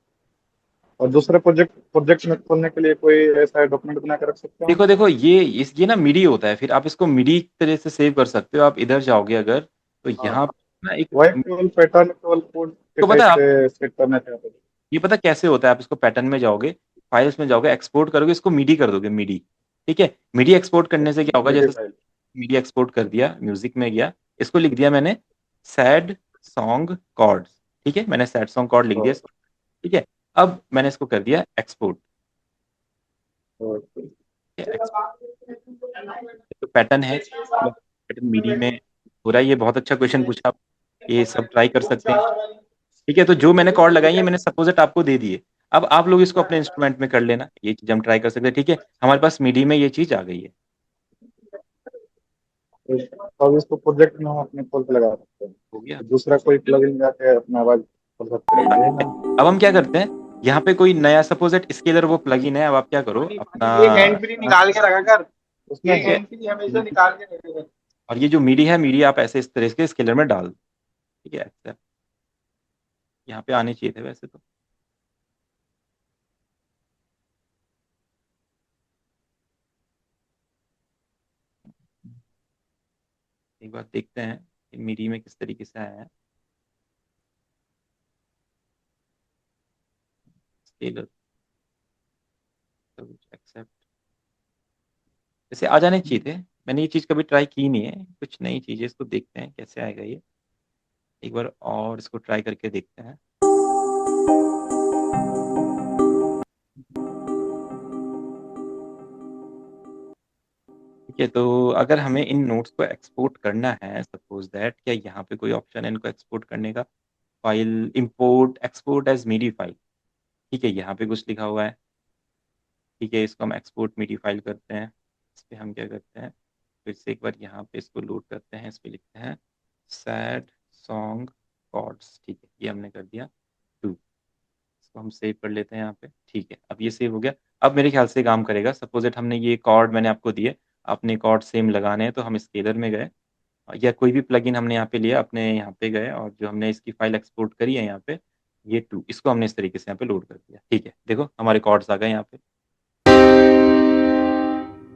और दूसरे प्रोजेक्ट प्रोजेक्ट में खोलने के लिए कोई ऐसा डॉक्यूमेंट बना के रख सकता हूँ। देखो देखो, ये ना मिडी होता है, फिर आप इसको मिडी तरह से सेव कर सकते हो। आप इधर जाओगे अगर, तो हाँ, यहाँ पे ना एक, वही केवल पैटर्न, केवल कोड के तो पता टाइप है आप, से सेट करना चाहता हूँ। ये पता कैसे होता है? आप इसको पैटर्न में जाओगे, फाइल्स में जाओगे, एक्सपोर्ट करोगे, इसको मिडी कर दोगे, मिडी। ठीक है, मिडी एक्सपोर्ट करने से क्या होगा, मीडिया जैसे फाइल। मिडी एक्सपोर्ट कर दिया, म्यूजिक में गया, इसको लिख दिया मैंने सैड सॉन्ग कॉर्ड्स। ठीक है, मैंने सैड सॉन्ग कॉर्ड लिख दिया इसको। ठीक है, अब मैंने इसको कर दिया एक्सपोर्ट। तो पैटर्न है, पैटर्न मिडी में हो रहा है। ये बहुत अच्छा क्वेश्चन पूछा आप, ये सब ट्राई कर सकते हैं। ठीक है, तो जो मैंने कॉर्ड लगाई है, मैंने सपोजिट आपको दे दिए। अब आप लोग इसको अपने इंस्ट्रूमेंट में कर लेना, ये चीज हम ट्राई कर सकते हैं। ठीक है, हमारे पास मिडी में ये चीज आ गई है। तो अब इसको प्रोजेक्ट में हम अपने खोल के लगा सकते हैं, हो गया। तो दूसरा कोई प्लगइन जाके अपना आवाज खोल सकते हैं, ये ना। अब हम क्या करते हैं, यहाँ पे कोई नया सपोजिट स्केलर वो प्लगइन है, अब आप क्या करो अपना, एक हैंड फ्री निकाल के रखा कर, उसमें ठीक है, हैंड फ्री हमेशा निकाल के रखेगा। और ये जो मिडी है, मिडी आप ऐसे इस तरह के स्केलर में डाल दो। ठीक है, ऐसा यहाँ पे आने चाहिए थे वैसे तो। एक बार देखते हैं कि मिडी में किस तरीके से आया है स्केलर। एक्सेप्ट, जैसे आ जाने चाहिए थे। मैंने ये चीज़ कभी ट्राई की नहीं है, कुछ नई चीज़ है, इसको देखते हैं कैसे आएगा ये। एक बार और इसको ट्राई करके देखते हैं। ठीक है, तो अगर हमें इन नोट्स को एक्सपोर्ट करना है, सपोज दैट, क्या यहाँ पे कोई ऑप्शन है इनको एक्सपोर्ट करने का? File import export as MIDI file. ठीक है, यहाँ पे कुछ लिखा हुआ है। ठीक है, इसको हम एक्सपोर्ट मीडी फाइल करते हैं। इस पे हम क्या करते हैं, फिर से एक बार यहाँ पे इसको लोड करते हैं, इस पे लिखते हैं सैड सॉन्ग कॉर्ड्स। ठीक है, ये हमने कर दिया 2। इसको हम सेव कर लेते हैं यहाँ पे। ठीक है, अब ये सेव हो गया। अब मेरे ख्याल से काम करेगा। सपोज इट हमने ये कॉर्ड मैंने आपको दिए, आपने कॉर्ड सेम लगाने हैं, तो हम स्केलर में गए, या कोई भी प्लगइन हमने यहाँ पे लिया, अपने यहाँ पे गए और जो हमने इसकी फाइल एक्सपोर्ट करी है यहाँ पे, ये 2, इसको हमने इस तरीके से यहाँ पे लोड कर दिया। ठीक है, देखो हमारे कॉर्ड्स आ गए यहाँ पे।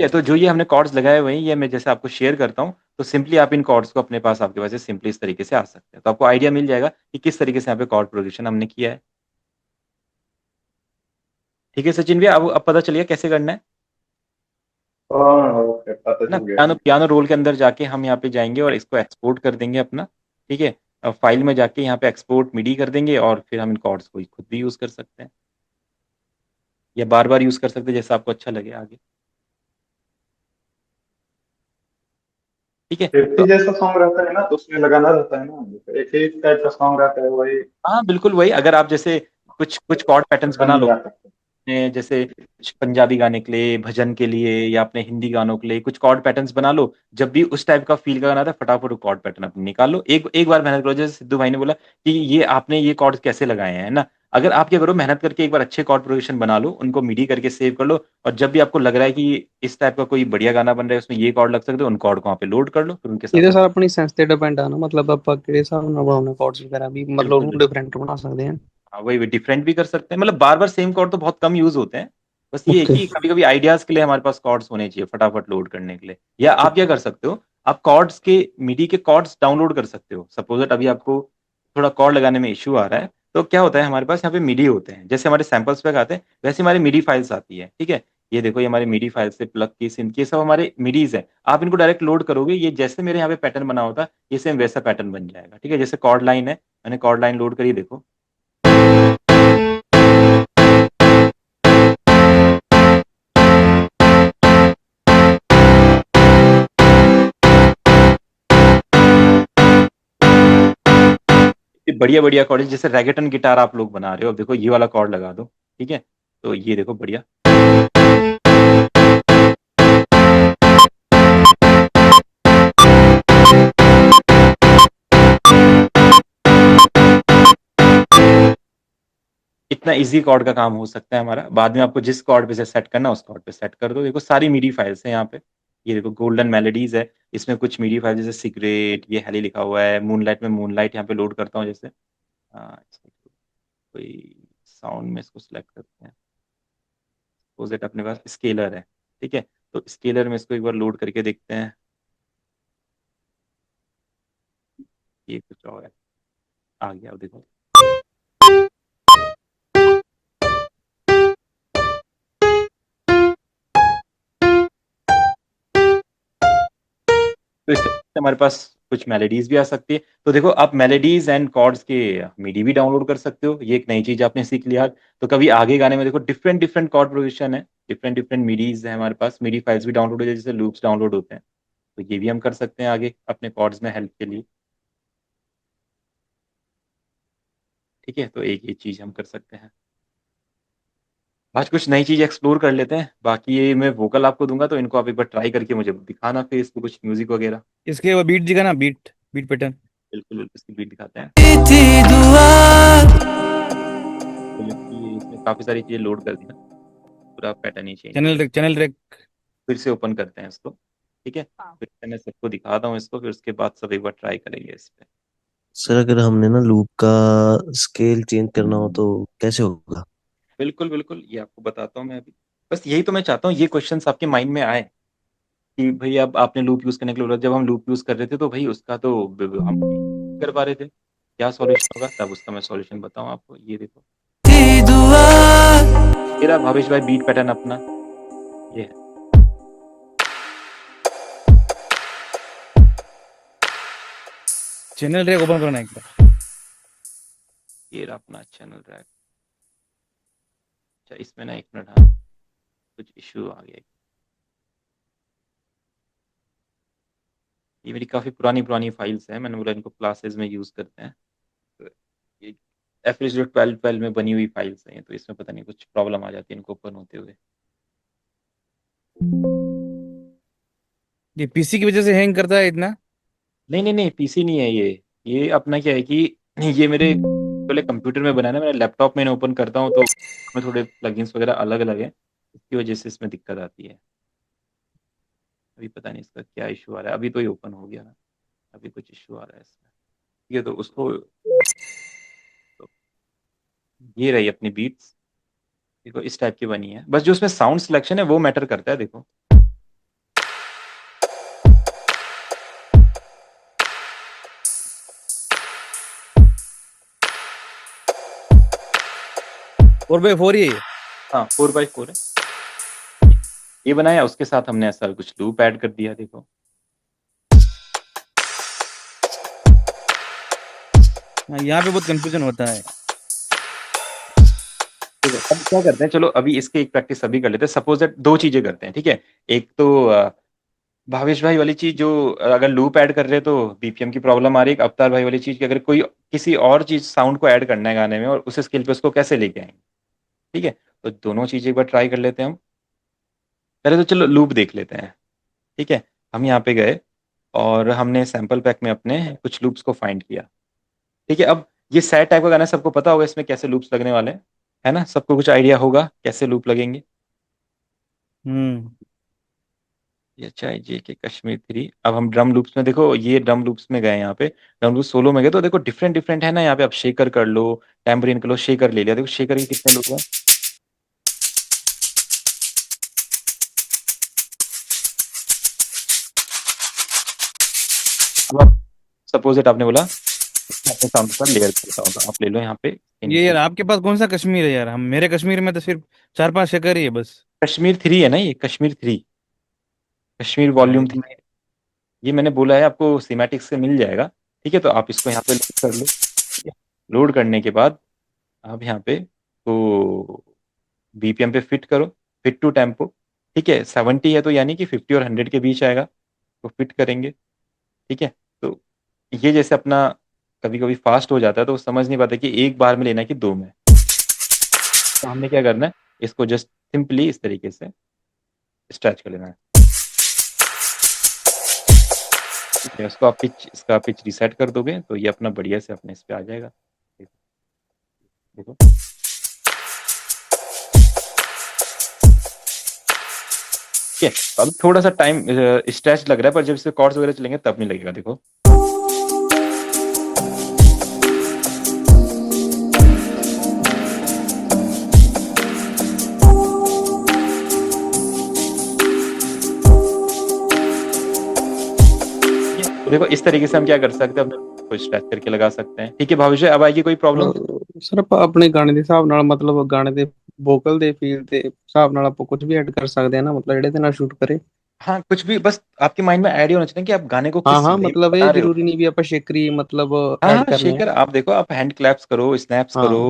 या तो जो ये हमने कॉर्ड्स लगाए हुए हैं, ये मैं जैसे आपको शेयर करता हूँ, तो सिंपली आप इन कॉर्ड्स को अपने पास, आपके पास सिंपली इस तरीके से आ सकते हैं। तो आपको आइडिया मिल जाएगा कि किस तरीके से यहाँ पे कॉर्ड प्रोग्रेशन हमने किया है। ठीक है सचिन भैया, अब पता चलिए कैसे करना है हाँ ओके, पता ना। चल गया। पियानो पियानो रोल के अंदर जाके हम यहाँ पे जाएंगे और इसको एक्सपोर्ट कर देंगे अपना। ठीक है, अब फाइल में जाके यहाँ पे एक्सपोर्ट मिडी कर देंगे और फिर हम इन कॉर्ड्स को खुद भी यूज कर सकते हैं या बार बार यूज कर सकते हैं, जैसा आपको अच्छा लगे आगे। ठीक है, एक तो ही जैसा सॉन्ग रहता है ना, तो उसमें लगाना रहता है ना, एक ही टाइप का सॉन्ग रहता है, वही हाँ बिल्कुल वही, अगर आप जैसे कुछ कुछ कॉर्ड पैटर्न्स बन बना नहीं लो जाता। जैसे कुछ पंजाबी गाने के लिए, भजन के लिए, या अपने हिंदी गानों के लिए कुछ कॉर्ड पैटर्न्स बना लो। जब भी उस टाइप का फील का गाना आता है, फटाफट कॉर्ड पैटर्न अपने निकाल लो, एक एक बार मेहनत करो। जैसे सिद्धू भाई ने बोला कि ये आपने ये कॉर्ड कैसे लगाए हैं, है ना। अगर आप क्या करो, मेहनत करके एक बार अच्छे कॉर्ड प्रोग्रेशन बना लो, उनको मिडी करके सेव कर लो, और जब भी आपको लग रहा है कि इस टाइप का कोई बढ़िया गाना बन रहा है, उसमें ये कॉर्ड लग सकते हो, उन कॉर्ड को वहाँ पे लोड कर लो, फिर उनके ਇਹਦੇ साथ ਸਰ ਆਪਣੀ सेंस ਤੇ डिपेंड ਆ ਨਾ, मतलब ਆਪਾਂ ਕਿਹੜੇ ਹਿਸਾਬ ਨਾਲ ਬਣਾਉਣੇ ਕੋਡਸ ਵਗੈਰਾ ਵੀ, ਮਤਲਬ बिल्कुल ਉਹਨੂੰ बिल्कुल। डिफरेंट बना सकते हैं। हाँ वही डिफरेंट भी कर सकते हैं, मतलब बार बार सेम कॉर्ड तो बहुत कम यूज होते हैं। बस ये है ओके। कि कभी कभी आइडियाज के लिए हमारे पास कॉर्ड्स होने चाहिए फटाफट लोड करने के लिए। या आप क्या कर सकते हो, आप कॉर्ड्स के मिडी के कॉर्ड्स डाउनलोड कर सकते हो। सपोज दैट अभी आपको थोड़ा कॉर्ड लगाने में इश्यू आ रहा है, तो क्या होता है, हमारे पास यहाँ पे मिडी होते हैं, जैसे हमारे सैंपल्स पे आते हैं वैसे हमारे मिडी फाइल्स आती है। ठीक है, ये देखो, ये हमारे मिडी फाइल से प्लग की सिंथ की, सब हमारे मिडीज है। आप इनको डायरेक्ट लोड करोगे, ये जैसे मेरे यहाँ पे पैटर्न बना होता है, ये सेम वैसा पैटर्न बन जाएगा। ठीक है, जैसे कॉर्ड लाइन है, मैंने कॉर्ड लाइन लोड करी, देखो। बढ़िया बढ़िया कॉर्ड, जैसे रैगेटन गिटार आप लोग बना रहे हो, अब देखो ये वाला कॉर्ड लगा दो। ठीक है, तो ये देखो बढ़िया। इतना इजी कॉर्ड का काम हो सकता है हमारा। बाद में आपको जिस कॉर्ड पे से सेट करना, उस कॉर्ड पे सेट कर दो। देखो सारी मिडी फाइल्स हैं यहाँ पे। ये देखो गोल्डन मेलोडीज है, इसमें कुछ मिडी फाइल जैसे सिगरेट, ये हेली लिखा हुआ है, मूनलाइट में मूनलाइट यहाँ पे लोड करता हूँ जैसे। इसमें कोई साउंड में इसको सिलेक्ट करते हैं, सपोज दैट अपने पास स्केलर है। ठीक है, तो स्केलर में इसको एक बार लोड करके देखते हैं, ये कुछ और है, आ गया, अब देखो। तो इस तरीके से हमारे पास कुछ मेलोडीज भी आ सकती है। तो देखो आप मेलोडीज एंड कॉर्ड्स के मिडी भी डाउनलोड कर सकते हो, ये एक नई चीज आपने सीख लिया। तो कभी आगे गाने में देखो डिफरेंट डिफरेंट कॉर्ड प्रोग्रेशन है, डिफरेंट डिफरेंट मिडीज है हमारे पास, मिडी फाइल्स भी डाउनलोड हो जाए, जैसे लूप्स डाउनलोड होते हैं। तो ये भी हम कर सकते हैं आगे अपने कॉर्ड्स में हेल्प के लिए। ठीक है, तो एक ये चीज हम कर सकते हैं। आज कुछ नई चीज एक्सप्लोर कर लेते हैं, बाकी ये मैं वोकल आपको दूंगा, तो इनको आप एक बार ट्राई करके मुझे दिखाना, फिर इसको कुछ म्यूजिक वगैरह। इसके वो बीट दिखा ना, बीट बीट पैटर्न। बिल्कुल बिल्कुल, इसकी बीट दिखाते हैं। थी दुआ तो ये इसमें काफी सारी चीजें लोड कर दी ना, पूरा पैटर्न ही चेंज हो चैनल गया। Track, channel track. फिर से ओपन करते हैं इसको। ठीक है, फिर से मैं सबको दिखाता हूँ इसको, फिर उसके बाद सब एक बार ट्राई करेंगे इस पे। सर अगर हमने ना लूप का स्केल चेंज करना हो तो कैसे होगा? बिल्कुल बिल्कुल, ये आपको बताता हूँ मैं अभी। बस यही तो मैं चाहता हूँ, ये क्वेश्चंस आपके माइंड में आए कि भाई अब आपने लूप यूज करने के लिए बोला, जब हम लूप यूज कर रहे थे तो भाई उसका तो हम नहीं कर पा रहे थे, क्या सॉल्यूशन होगा, तब उसका मैं सॉल्यूशन बताऊँ आपको। ये देखो, थी दुआ मेरा भावेश भाई बीट पैटर्न अपना ये है। चैनल ट्रैक ओपन करना एक बार। ये रहा अपना चैनल ट्रैक। अच्छा इसमें ना, एक मिनट, हाँ कुछ इशू आ गया। ये मेरी काफ़ी पुरानी पुरानी फाइल्स हैं, मैंने बोला इनको क्लासेस में यूज़ करते हैं। तो ये FreeCAD 12 में बनी हुई फाइल्स हैं, तो इसमें पता नहीं कुछ प्रॉब्लम आ जाती है इनको ओपन होते हुए। ये पीसी की वजह से हैंग करता है इतना। नहीं नहीं नहीं, पीसी नहीं है ये अपना क्या है कि ये मेरे पहले कंप्यूटर में बना है ना, मेरे लैपटॉप में ओपन करता हूँ तो इसमें थोड़े प्लगइन्स वगैरह अलग अलग है, इसकी वजह से इसमें दिक्कत आती है। अभी पता नहीं इसका क्या इशू आ रहा है, अभी तो ये ओपन हो गया ना। अभी कुछ इशू आ रहा है इसमें। ये तो उसको, तो ये रही अपनी बीट्स, देखो इस टाइप की बनी है, बस जो उसमें साउंड सिलेक्शन है वो मैटर करता है। देखो फोर बाई फोर ही है ये। हाँ 4x4 है ये बनाया, उसके साथ हमने ऐसा कुछ लूप ऐड कर दिया। देखो हाँ, यहाँ पे बहुत कंफ्यूजन होता है। ठीक है, अब क्या करते हैं, चलो अभी इसके एक प्रैक्टिस अभी कर लेते हैं। सपोज दैट दो चीजें करते हैं, ठीक है। एक तो भावेश भाई वाली चीज, जो अगर लूप ऐड कर रहे हैं तो बीपीएम की प्रॉब्लम आ रही है। एक अवतार भाई वाली चीज की, अगर कोई किसी और चीज साउंड को ऐड करना है गाने में और उस स्केल पे उसको कैसे लेके आएंगे। ठीक है, तो दोनों चीजें एक बार ट्राई कर लेते हैं हम। पहले तो चलो लूप देख लेते हैं। ठीक है, हम यहाँ पे गए और हमने सैंपल पैक में अपने कुछ लूप्स को फाइंड किया। ठीक है, अब ये सैड टाइप का गाना है, सबको पता होगा इसमें कैसे लूप्स लगने वाले हैं, है ना। सबको कुछ आइडिया होगा कैसे लूप लगेंगे। हम्म। ये अच्छा है, जे के कश्मीर 3। अब हम ड्रम लूप्स में, देखो ये ड्रम लूप्स में गए, यहाँ पे ड्रम लूप सोलो में गए तो देखो डिफरेंट डिफरेंट है ना। यहाँ पे आप शेकर कर लो, टैम्बरिन कर लो, शेकर ले लिया, देखो शेकर के कितने लूप हैं। अब आप सपोज इट आपने बोला अपने साउंड पर लेयर करता हूँ, तो आप ले लो यहाँ पे ये यार इनपुट। आपके पास कौन सा कश्मीर है यार? हम मेरे कश्मीर में तो सिर्फ 4-5 शेकर ही है बस। कश्मीर 3 है ना, ये कश्मीर 3, कश्मीर वॉल्यूम 3। ये मैंने बोला है आपको, सीमेटिक्स से मिल जाएगा। ठीक है, तो आप इसको यहाँ पे लोड कर लो। ठीक है, लोड करने के बाद आप यहाँ पे तो बीपीएम पे फिट करो, फिट टू टेम्पो। ठीक है, 70 है तो यानी कि 50 और 100 के बीच आएगा, तो फिट करेंगे। ठीक है, तो ये जैसे अपना कभी कभी फास्ट हो जाता है तो समझ नहीं पाता कि एक बार में लेना है कि दो में। तो हमने क्या करना है, इसको जस्ट सिंपली इस तरीके से स्ट्रेच कर लेना है। ठीक है, इसको आप इसका पिच रिसेट कर दोगे तो ये अपना बढ़िया से अपने इस पे आ जाएगा। देखो ठीक है, तो अभी थोड़ा सा टाइम स्ट्रेच लग रहा है, पर जब इससे कॉर्ड्स वगैरह चलेंगे तब नहीं लगेगा। देखो देखो इस तरीके से हम क्या कर सकते हैं, अपने को स्ट्रेच करके लगा सकते हैं। ठीक है भविष्य, अब आएगी कोई प्रॉब्लम। ਸਰ ਆਪਾਂ ਆਪਣੇ ਗਾਣੇ ਦੇ ਹਿਸਾਬ ਨਾਲ ਮਤਲਬ ਗਾਣੇ ਦੇ ਵੋਕਲ ਦੇ ਫੀਲ ਦੇ ਹਿਸਾਬ ਨਾਲ ਆਪਾਂ कुछ भी ऐड कर सकते हैं ना, मतलब ਜਿਹੜੇ ਦੇ ਨਾਲ ਸ਼ੂਟ करे। हाँ कुछ भी, बस आपके माइंड में ऐड होना चाहिए कि आप गाने को हाँ किस हाँ, वे में मतलब बता ये रहे हो। जरूरी नहीं भी ਆਪਾਂ शेकरी मतलब हाँ ऐड हाँ करने शेकर, आप देखो आप हैंड क्लैप्स करो, स्नैप्स हाँ करो,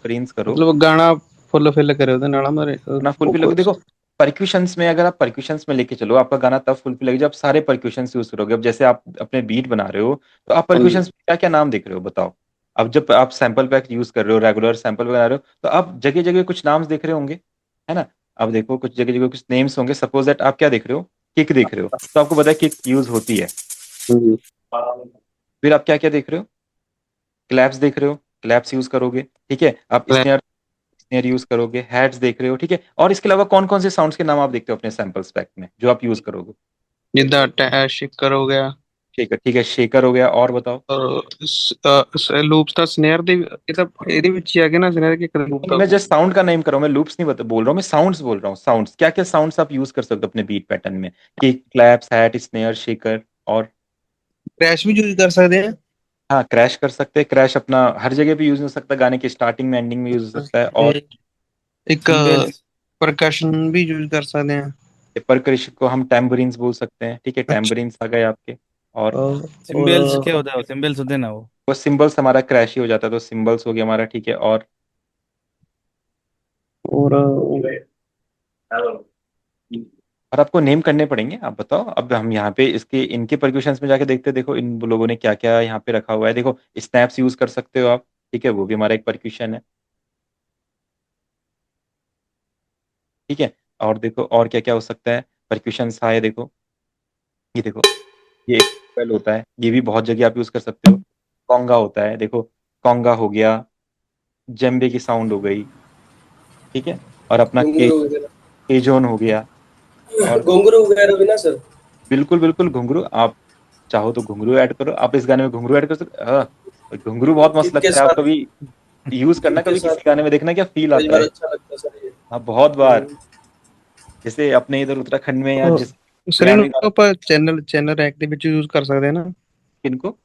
फ्रीन्स करो, मतलब गाना फुल फिल करे ਉਹਦੇ ਨਾਲ मेरे अपना फुलफिल लगे। देखो परक्यूशंस में, अगर आप परक्यूशंस में लेके चलो, आपका गाना तब फुलफिल लगेगा जब सारे परक्यूशंस यूज करोगे। अब जैसे आप अपने बीट बना रहे हो तो आप हाँ जी। परक्यूशंस क्या क्या नाम देख रहे हो बताओ। अब जब आप सैंपल पैक यूज कर रहे हो, रेगुलर सैंपल बना रहे हो, तो आप जगह जगह कुछ नाम्स देख रहे होंगे, है ना। अब देखो कुछ जगह जगह कुछ नेम्स होंगे। सपोज दैट आप क्या देख रहे हो, किक देख रहे हो, तो आपको पता है किक यूज होती है। हाँ जी। फिर आप क्या क्या देख रहे हो, क्लैप्स देख रहे हो, क्लैप्स यूज करोगे। ठीक है, आप स्नेयर स्नेयर यूज करोगे, हैट्स देख रहे हो। ठीक है, और इसके अलावा कौन कौन से साउंड्स के नाम आप देखते हो अपने सैंपल पैक में जो आप यूज करोगे। जिद्दां शेकर हो गया ठीक है, शेकर हो गया, और बताओ। और लूप्स ਦਾ स्नेयर ਦੇ ਇਹ ਤਾਂ ਇਹਦੇ ਵਿੱਚ ਹੀ ਆ ਗਿਆ ना, स्नेयर के लूप नहीं, ਦਾ। मैं जस्ट साउंड का नेम कर रहा हूँ, मैं लूप्स नहीं बोल रहा हूँ, मैं साउंड्स बोल रहा हूँ। साउंड्स क्या क्या साउंड्स आप यूज कर सकते हो अपने बीट पैटर्न में, कि क्लैप्स, हैट, स्नेयर, शेकर, और क्रैश भी यूज कर सकते हैं। हाँ क्रैश कर सकते हैं। क्रैश अपना हर जगह पे यूज हो सकता है, गाने के स्टार्टिंग में एंडिंग में यूज हो सकता है। और एक सिंबल्स। परकशन भी यूज कर सकते हैं। परकरिश को हम टैम्बरिन्स बोल सकते हैं। ठीक है, अच्छा। टैम्बरिन्स आ गए आपके। और सिंबल्स और क्या होता है? वो सिंबल्स होते हैं ना वो। वो सिंबल्स हमारा क्रैश ही हो जाता है, तो सिंबल्स हो गया हमारा। ठीक है, और और आपको नेम करने पड़ेंगे। आप बताओ, अब हम यहाँ पे इसके इनके परक्यूशंस में जाके देखते हैं। देखो इन लोगों ने क्या क्या यहाँ पे रखा हुआ है। देखो स्नैप्स यूज कर सकते हो आप। ठीक है, वो भी हमारा एक परक्यूशन है। ठीक है, और देखो और क्या क्या हो सकता है परक्यूशंस। हाँ, ये देखो, ये देखो, ये एक बेल होता है, ये भी बहुत जगह आप यूज कर सकते हो। कॉन्गा होता है, देखो कॉन्गा हो गया, जेम्बे की साउंड हो गई। ठीक है, और अपना घुंघरू वगैरह, केजोन हो गया। और घुंघरू वगैरह भी ना सर। बिल्कुल बिल्कुल घुंघरू, आप चाहो तो घुंघरू ऐड करो, आप इस गाने में घुंघरू ऐड कर सकते। घुंघरू बहुत मस्त किक के लगता है, आप साथ कभी यूज करना, किक के कभी किसी साथ गाने में देखना क्या फील कई आता बार है। अच्छा लगता है सर ये। हाँ बहुत बार, हम्म, जैसे अपने इधर उत्तराखंड में या ਉਹ जिस ਸਰ ਇਹਨੂੰ हरियाणवी गानों ਆਪਾਂ ਚੈਨਲ ਰੈਕ ਦੇ ਵਿੱਚ ਯੂਜ਼ ਕਰ ਸਕਦੇ ਹਾਂ ਨਾ, इनको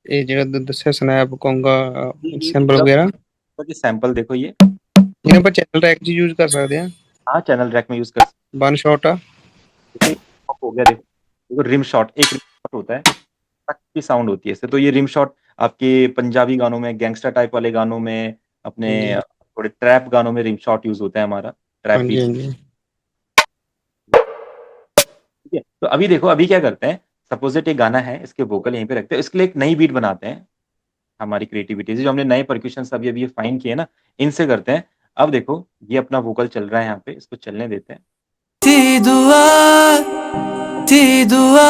ਇਹ ਜਿਹੜਾ ਦੱਸਿਆ ਸਨੈਪ ਕੋਂਗਾ ये ਸਿੰਬਲ ਵਗੈਰਾ, सैंपल देखो ये, ਇਹਨੂੰ ਆਪਾਂ चैनल रैक 'ਚ यूज कर सकते हैं। हाँ चैनल रैक में यूज कर सकते वन शॉट आ हो। हो गया देखो, देखो रिम शॉट, एक रिम शॉट होता है, टक की साउंड होती है इससे। तो ये रिम शॉट आपके पंजाबी गानों में, गैंगस्टर टाइप वाले गानों में, अपने हाँ जी थोड़े ट्रैप गानों में रिम शॉट यूज होता है हमारा, ट्रैप हाँ जी बीट। हाँ जी ठीक है, तो अभी देखो, अभी क्या करते हैं, सपोजिट एक गाना है, इसके वोकल यहीं पे रखते हैं, इसके लिए एक नई बीट बनाते हैं। हमारी क्रिएटिविटी से जो हमने नए परक्यूशन अभी अभी फाइन किए ना, इनसे करते हैं। अब देखो ये अपना वोकल चल रहा है यहाँ पे, इसको चलने देते हैं। थी दुआ, थी दुआ।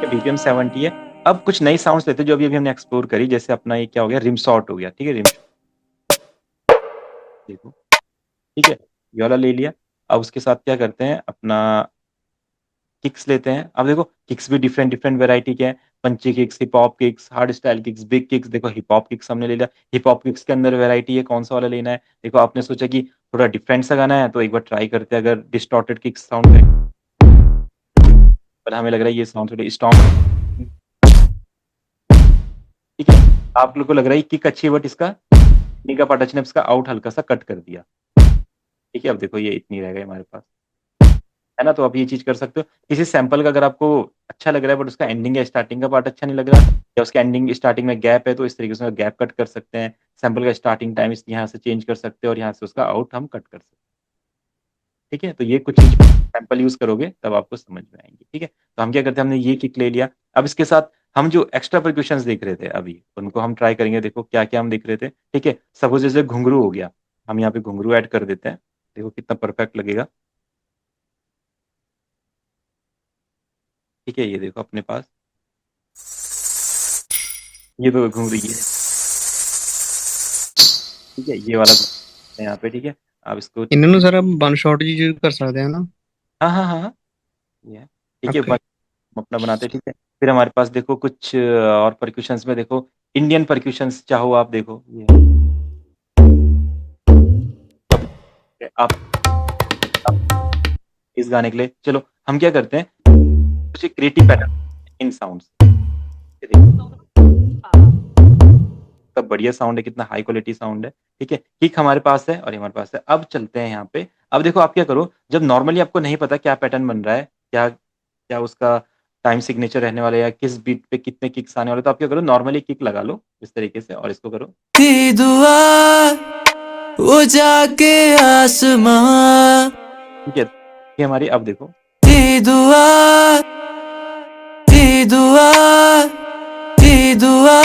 बीपीएम 70 है। अब कुछ नई साउंड्स लेते हैं जो अभी अभी हमने एक्सप्लोर करी, जैसे अपना ये क्या हो गया, रिम शॉट हो गया। ठीक है, रिम देखो, ठीक है, ये वाला ले लिया। अब उसके साथ क्या करते हैं, अपना किक्स लेते हैं। अब देखो किक्स भी डिफरेंट डिफरेंट वैरायटी के हैं, punchy kicks, hip hop kicks, hard style kicks, big kicks. देखो हिप हॉप किक्स हमने ले लिया, हिप हॉप किक्स के अंदर वैरायटी है, कौन सा वाला लेना है। देखो आपने सोचा कि थोड़ा डिफरेंट सा गाना है, तो एक बार ट्राई करते हैं, अगर डिस्टॉर्टेड किक्स साउंड है, पर हमें लग रहा है ये साउंड थोड़ी स्ट्रॉन्ग। ठीक है, आप लोग को लग रहा है किक अच्छी है, बट इसका नी का पार्ट ने इसका आउट हल्का सा कट कर दिया। ठीक है, अब देखो ये इतनी रह गई हमारे पास, है ना। तो आप ये चीज कर सकते हो, किसी सैंपल का अगर आपको अच्छा लग रहा है बट उसका एंडिंग या स्टार्टिंग का पार्ट अच्छा नहीं लग रहा, या उसका एंडिंग स्टार्टिंग में गैप है, तो इस तरीके से गैप कट कर सकते हैं। सैंपल का स्टार्टिंग टाइम इस यहाँ से चेंज कर सकते हैं, और यहाँ से उसका आउट हम कट कर सकते हैं। ठीक है, तो ये कुछ चीज सैंपल यूज करोगे तब आपको समझ में आएंगे। ठीक है, तो हम क्या करते हैं, हमने ये किक ले लिया। अब इसके साथ हम जो एक्स्ट्रा परक्यूशंस देख रहे थे अभी, उनको हम ट्राई करेंगे। देखो क्या क्या हम देख रहे थे। ठीक है, सपोज जैसे घुंघरू हो गया, हम यहाँ पे घुंघरू ऐड कर देते हैं। देखो कितना परफेक्ट लगेगा। ठीक है, ये देखो अपने पास ये तो घुंघरू ये है। ठीक है, ये वाला है यहाँ पे। ठीक है, अब इसको ਇਹਨਾਂ ਨੂੰ ਸਰ ਆਪਾਂ वन शॉट जी यूज कर सकते हैं ना। हाँ हाँ हाँ हाँ, ये है। ठीक है, ओके हम अपना बनाते हैं। ठीक है, फिर हमारे पास देखो कुछ और परक्यूशंस में देखो, इंडियन परक्यूशंस चाहो आप देखो, ये है। आप इस गाने के लिए चलो हम क्या करते हैं, कुछ क्रिएटिव पैटर्न इन साउंड्स। कितना बढ़िया साउंड है, कितना हाई क्वालिटी साउंड है। ठीक है, किक हमारे पास है और हमारे पास है। अब चलते हैं यहाँ पे। अब देखो आप क्या करो, जब नॉर्मली आपको नहीं पता क्या पैटर्न बन रहा है, क्या क्या उसका टाइम सिग्नेचर रहने वाला है, या किस बीट पे कितने किक्स आने वाले, तो आप क्या करो, नॉर्मली किक लगा लो इस तरीके से, और इसको करो। थी दुआ, वो जाके आसमां। ठीक है, ये हमारी, अब देखो थी दुआ, थी दुआ, थी दुआ,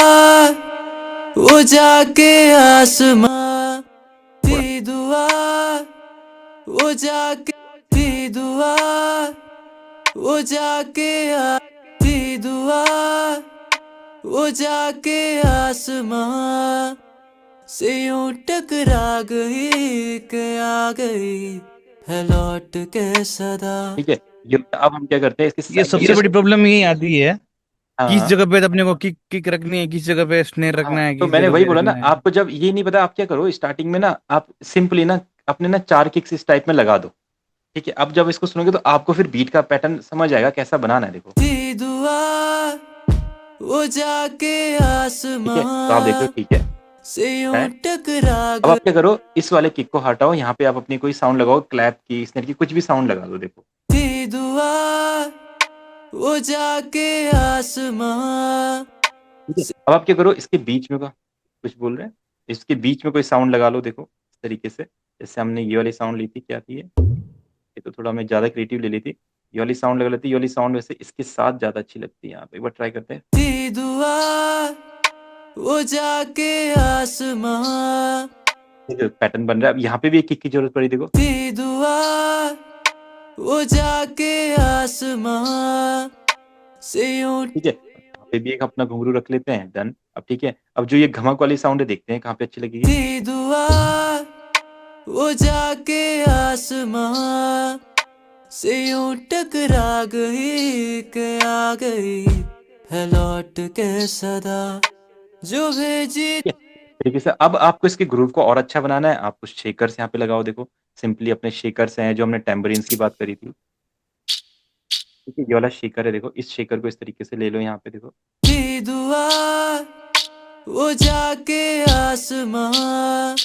वो जाके आसमां। थी दुआ, वो जाके, थी दुआ, वो जाके थी दुआ, वो जाके आसमां से यूं टकरा गई कि आ गई है लौट के सदा। ठीक है, ये अब हम क्या करते हैं, इसके ये सबसे बड़ी प्रॉब्लम यही आती है, किस हाँ जगह पे अपने को किक किक रखनी है, किस जगह पे स्नेर रखना है, तो किस मैंने जगह वही पे बोला ना, रखना है। आपको जब ये नहीं पता, आप क्या करो, स्टार्टिंग में ना आप सिंपली ना अपने ना 4 किक्स इस टाइप में लगा दो। ठीक है, अब जब इसको सुनोगे तो आपको फिर बीट का पैटर्न समझ आएगा कैसा बनाना है। देखो थी दुआ, वो जाके ठीक है, तो आप देखो। आसमां ठीक है, से यूं टकरा अब आप क्या करो, इस वाले किक को हटाओ, यहाँ पे आप अपनी कोई साउंड लगाओ, क्लैप की, स्नेर की, कुछ भी साउंड लगा दो। देखो थी दुआ, वो जाके आसमां। ठीक है, अब आप क्या करो, इसके बीच में कुछ बोल रहे हैं, इसके बीच में कोई साउंड लगा लो। देखो इस तरीके से, जैसे हमने ये वाली साउंड ली थी, क्या थी ये तो थोड़ा हमें ज्यादा क्रिएटिव ले ली थी, ये वाली साउंड लगा लेती। ये वाली साउंड वैसे इसके साथ ज्यादा अच्छी लगती है। यहाँ पे एक बार ट्राई करते हैं। थी दुआ, वो जाके आसमां। पैटर्न बन रहा है। अब यहाँ पे भी एक किक की जरूरत पड़ी। देखो थी दुआ, वो जाके आसमां से यूं। ठीक है, यहाँ पे भी एक अपना घुंघरू रख लेते हैं। डन। अब ठीक है, अब जो ये घमक वाली साउंड है, देखते हैं कहाँ पे अच्छी लगेगी। थी दुआ, वो जाके आसमां से यूं टकरा गई कि आ गई है लौट के सदा जो भेजी। ठीक है, तरीके से अब आपको इसके ग्रूव को और अच्छा बनाना है, आप कुछ शेकर्स यहाँ पे लगाओ। देखो सिंपली अपने शेकर्स हैं जो हमने टेम्बरिन्स की बात करी थी। ठीक है, ये वाला शेकर है, देखो इस शेकर को इस तरीके से ले लो यहाँ पे। देखो की दुआ वो जाके आसमां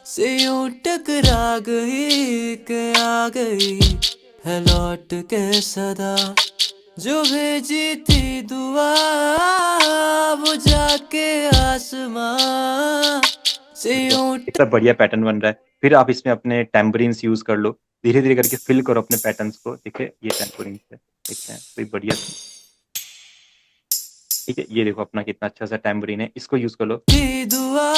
से यूं टकरा गई कि आ गई है लौट के सदा जो भेजी थी दुआ वो जाके आसमां से यूं कितना बढ़िया पैटर्न बन रहा है। फिर आप इसमें अपने टेम्बरिन्स यूज कर लो, धीरे धीरे करके फिल करो अपने पैटर्न्स को। देखिए ये टेम्बरिन्स है, देखते हैं कोई बढ़िया। ठीक है, ये देखो अपना कितना अच्छा सा टेम्बरिन है, इसको यूज कर लो। की दुआ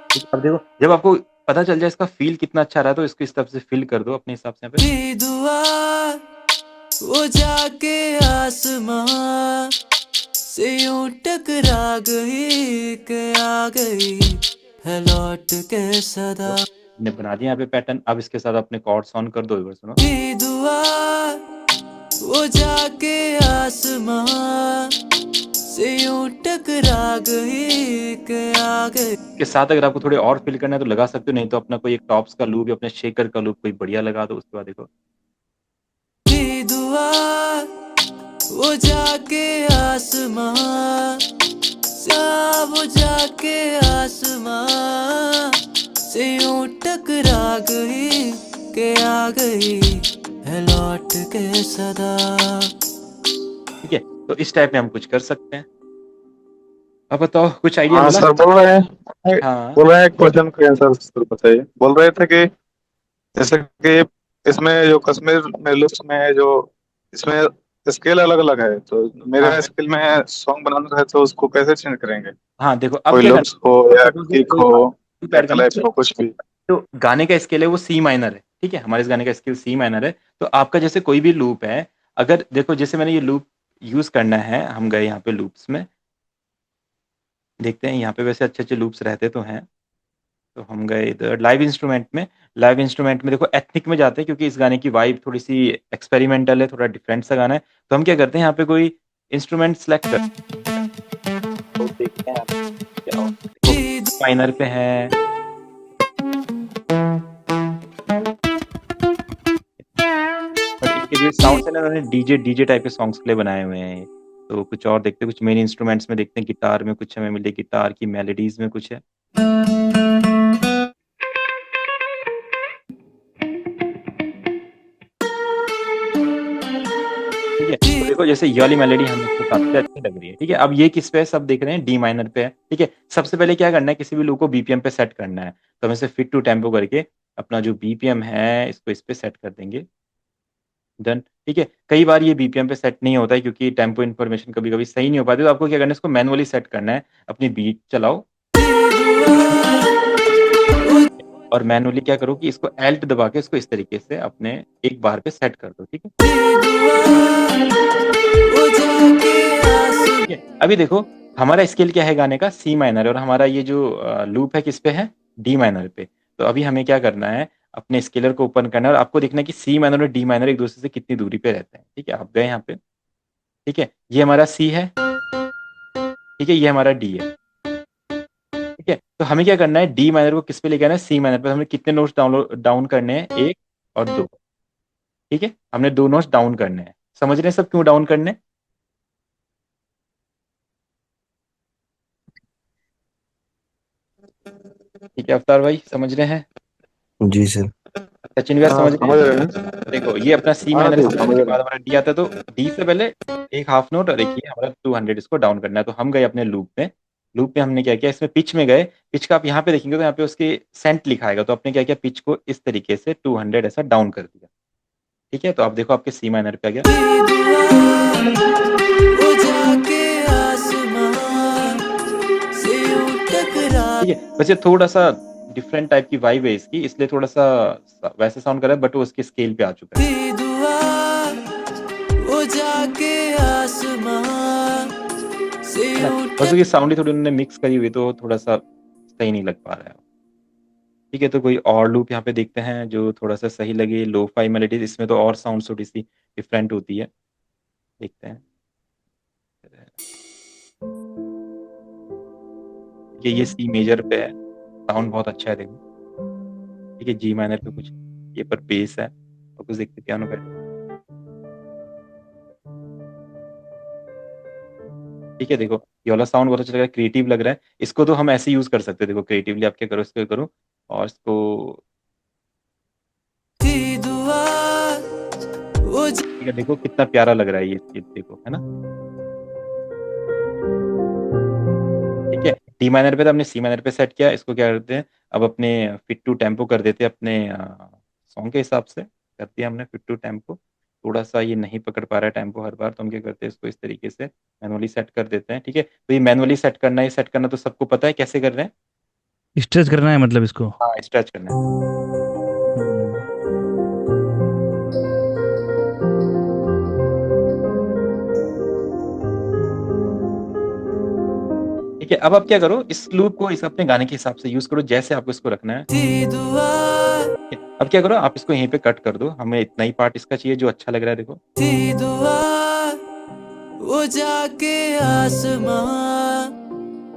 ठीक है, अब देखो जब आपको पता चल जाए इसका फील कितना अच्छा रहा है तो इसको इस तरफ से फिल कर दो अपने हिसाब से यहाँ पे। की दुआ वो जाके आसमां से यूं टकरा गई कि आ गई है लौट के सदा हमने बना दिया यहाँ पे पैटर्न। अब इसके साथ अपने कॉर्ड्स ऑन कर दो, एक बार सुनो। की दुआ वो जाके आसमां से यूं टकरा गई कि आ गई। के साथ अगर आपको थोड़े और फिल करना है तो लगा सकते हो, नहीं तो अपना कोई एक टॉप्स का लूप या अपने शेकर का लूप कोई बढ़िया लगा दो। उसके बाद देखो की दुआ वो जाके आसमां वो जाके आसमां से यूं टकरा गई कि आ गई है लौट के सदा। ठीक है, तो इस टाइप में हम कुछ कर सकते हैं। अब बताओ कुछ आइडिया हाँ मिला? सर, हाँ बोल रहे हैं, क्वेश्चन का आंसर सर बताइए। बोल रहे थे कि जैसे कि इसमें जो कश्मीर मेलुस में है, जो इसमें स्केल अलग अलग है, तो मेरा हाँ स्केल में सॉन्ग बनाना है तो उसको कैसे चेंज करेंगे? हाँ, देखो अब कोई क्या लुप्स हो करना या है, किक कोई हो लूप या ऐड करना क्लैप है। हो, कुछ भी। तो गाने का स्केल है वो सी माइनर है। ठीक है, हमारे इस गाने का स्केल सी माइनर है। तो आपका जैसे कोई भी लूप है, अगर देखो जैसे मैंने ये लूप यूज करना है, हम गए यहाँ पे लूप्स में, देखते हैं यहाँ पे वैसे अच्छे अच्छे लूप्स रहते तो हैं। तो हम गए इधर लाइव इंस्ट्रूमेंट में। लाइव इंस्ट्रूमेंट में देखो एथनिक में जाते हैं, क्योंकि इस गाने की वाइब थोड़ी सी एक्सपेरिमेंटल है, थोड़ा डिफरेंट सा गाना है। तो हम क्या करते हैं यहाँ पे कोई इंस्ट्रूमेंट सेलेक्ट कर, तो देखते हैं यहाँ पे क्या माइनर पे है। और इनके जो साउंड्स है ना, उन्होंने डीजे डीजे टाइप के सॉन्ग्स के लिए बनाए हुए हैं। तो कुछ और देखते हैं, कुछ मेन इंस्ट्रूमेंट्स में देखते हैं। गिटार में कुछ हमें मिले, गिटार की मेलोडीज में कुछ है। ठीक है, तो देखो जैसे ये वाली मेलोडी हमें सबसे अच्छी लग रही है। ठीक है, अब ये किस पे है, सब देख रहे हैं डी माइनर पे है। ठीक है, सबसे पहले क्या करना है, किसी भी लूप को बीपीएम पे सेट करना है। तो हम इसे फिट टू टेम्पो करके अपना जो बीपीएम है इसको इस पे सेट कर देंगे। डन। ठीक है, कई बार ये बीपीएम पे सेट नहीं होता है क्योंकि टेम्पो इन्फॉर्मेशन कभी कभी सही नहीं हो पाती, तो आपको क्या करना है, इसको मैनुअली सेट करना है। अपनी बीट चलाओ और मैनुअली क्या करो कि इसको एल्ट दबा के इसको इस तरीके से अपने एक बार पे सेट कर दो। ठीक है, ठीक है, अभी देखो हमारा स्केल क्या है गाने का, सी माइनर है, और हमारा ये जो लूप है किस पे है, डी माइनर पे। तो अभी हमें क्या करना है, अपने स्केलर को ओपन करना है और आपको देखना है कि सी माइनर और डी माइनर एक दूसरे से कितनी दूरी पे रहते हैं। ठीक है, आप गए यहाँ पे। ठीक है, ये हमारा सी है। ठीक है, ये हमारा डी है। ठीक है, तो हमें क्या करना है, डी माइनर को किस पे लेके आना है, सी माइनर पे। हमें कितने नोट्स डाउन करने हैं, एक और दो। ठीक है, हमने दो नोट्स डाउन करने हैं। समझ रहे हैं सब क्यों डाउन करने हैं? ठीक है अवतार भाई, समझ रहे हैं? जी सर। सचिन भैया हाँ समझ रहे समझ हैं? रहे हैं। देखो ये अपना सी हाँ माइनर जी, स्केल समझ के रहे बाद हैं। हमारा डी आता है, तो डी से पहले एक हाफ नोट और एक ही हमारा 200 इसको डाउन करना है। तो हम गए अपने लूप में। लूप में हमने क्या किया, इसमें पिच में गए। पिच का आप यहाँ पे देखेंगे तो यहाँ पे उसके सेंट लिखा आएगा, तो आपने क्या किया, पिच को इस तरीके से 200 ऐसा डाउन कर दिया। ठीक है, तो आप देखो आपके सी माइनर पे आ गया। ठीक है, वैसे थोड़ा सा डिफरेंट टाइप की वाइब है इसकी, इसलिए थोड़ा सा वैसे साउंड कर रहा है, बट वो उसके स्केल पे आ चुका है। बस उसकी साउंड ही थोड़ी उन्होंने मिक्स करी हुई, तो थोड़ा सा सही नहीं लग पा रहा है। ठीक है, तो कोई और लूप यहाँ पे देखते हैं जो थोड़ा सा सही लगे। लो फाई मेलोडीज, इसमें तो और साउंड थोड़ी सी डिफरेंट होती है, देखते हैं। कि ये सी मेजर पे है, साउंड बहुत अच्छा है देखो, ठीक है। जी माइनर पे कुछ ये पर बेस है और कुछ देखते पियानो पे, ठीक है। देखो ये वाला साउंड बहुत अच्छा लग रहा है, क्रिएटिव लग रहा है। इसको तो हम ऐसे यूज कर सकते हैं, देखो क्रिएटिवली आप क्या करो, इसको करो और इसको, की दुआ वो ठीक है। देखो कितना प्यारा लग रहा है ये चीज, देखो है ना, ठीक है। डी माइनर पे था, हमने सी माइनर पे सेट किया, इसको क्या करते हैं अब अपने फिट टू टेम्पो कर देते हैं, अपने सॉन्ग के हिसाब से कर दिया हमने फिट टू टेम्पो। थोड़ा सा ये नहीं पकड़ पा रहा है टेम्पो हर बार, तो हम क्या करते हैं इसको इस तरीके से मैनुअली सेट कर देते हैं, ठीक है। तो ये मैनुअली सेट करना है, सेट करना तो सबको पता है कैसे कर रहे हैं। स्ट्रेच करना है मतलब इसको। हाँ स्ट्रेच करना है, हम्म। ठीक है। अब आप क्या करो, इस लूप को इस अपने गाने के हिसाब से यूज करो, जैसे आपको इसको रखना है, की दुआ ठीक है। अब क्या करो, आप इसको यहीं पे कट कर दो, हमें इतना ही पार्ट इसका चाहिए जो अच्छा लग रहा है, देखो, की दुआ वो जाके आसमां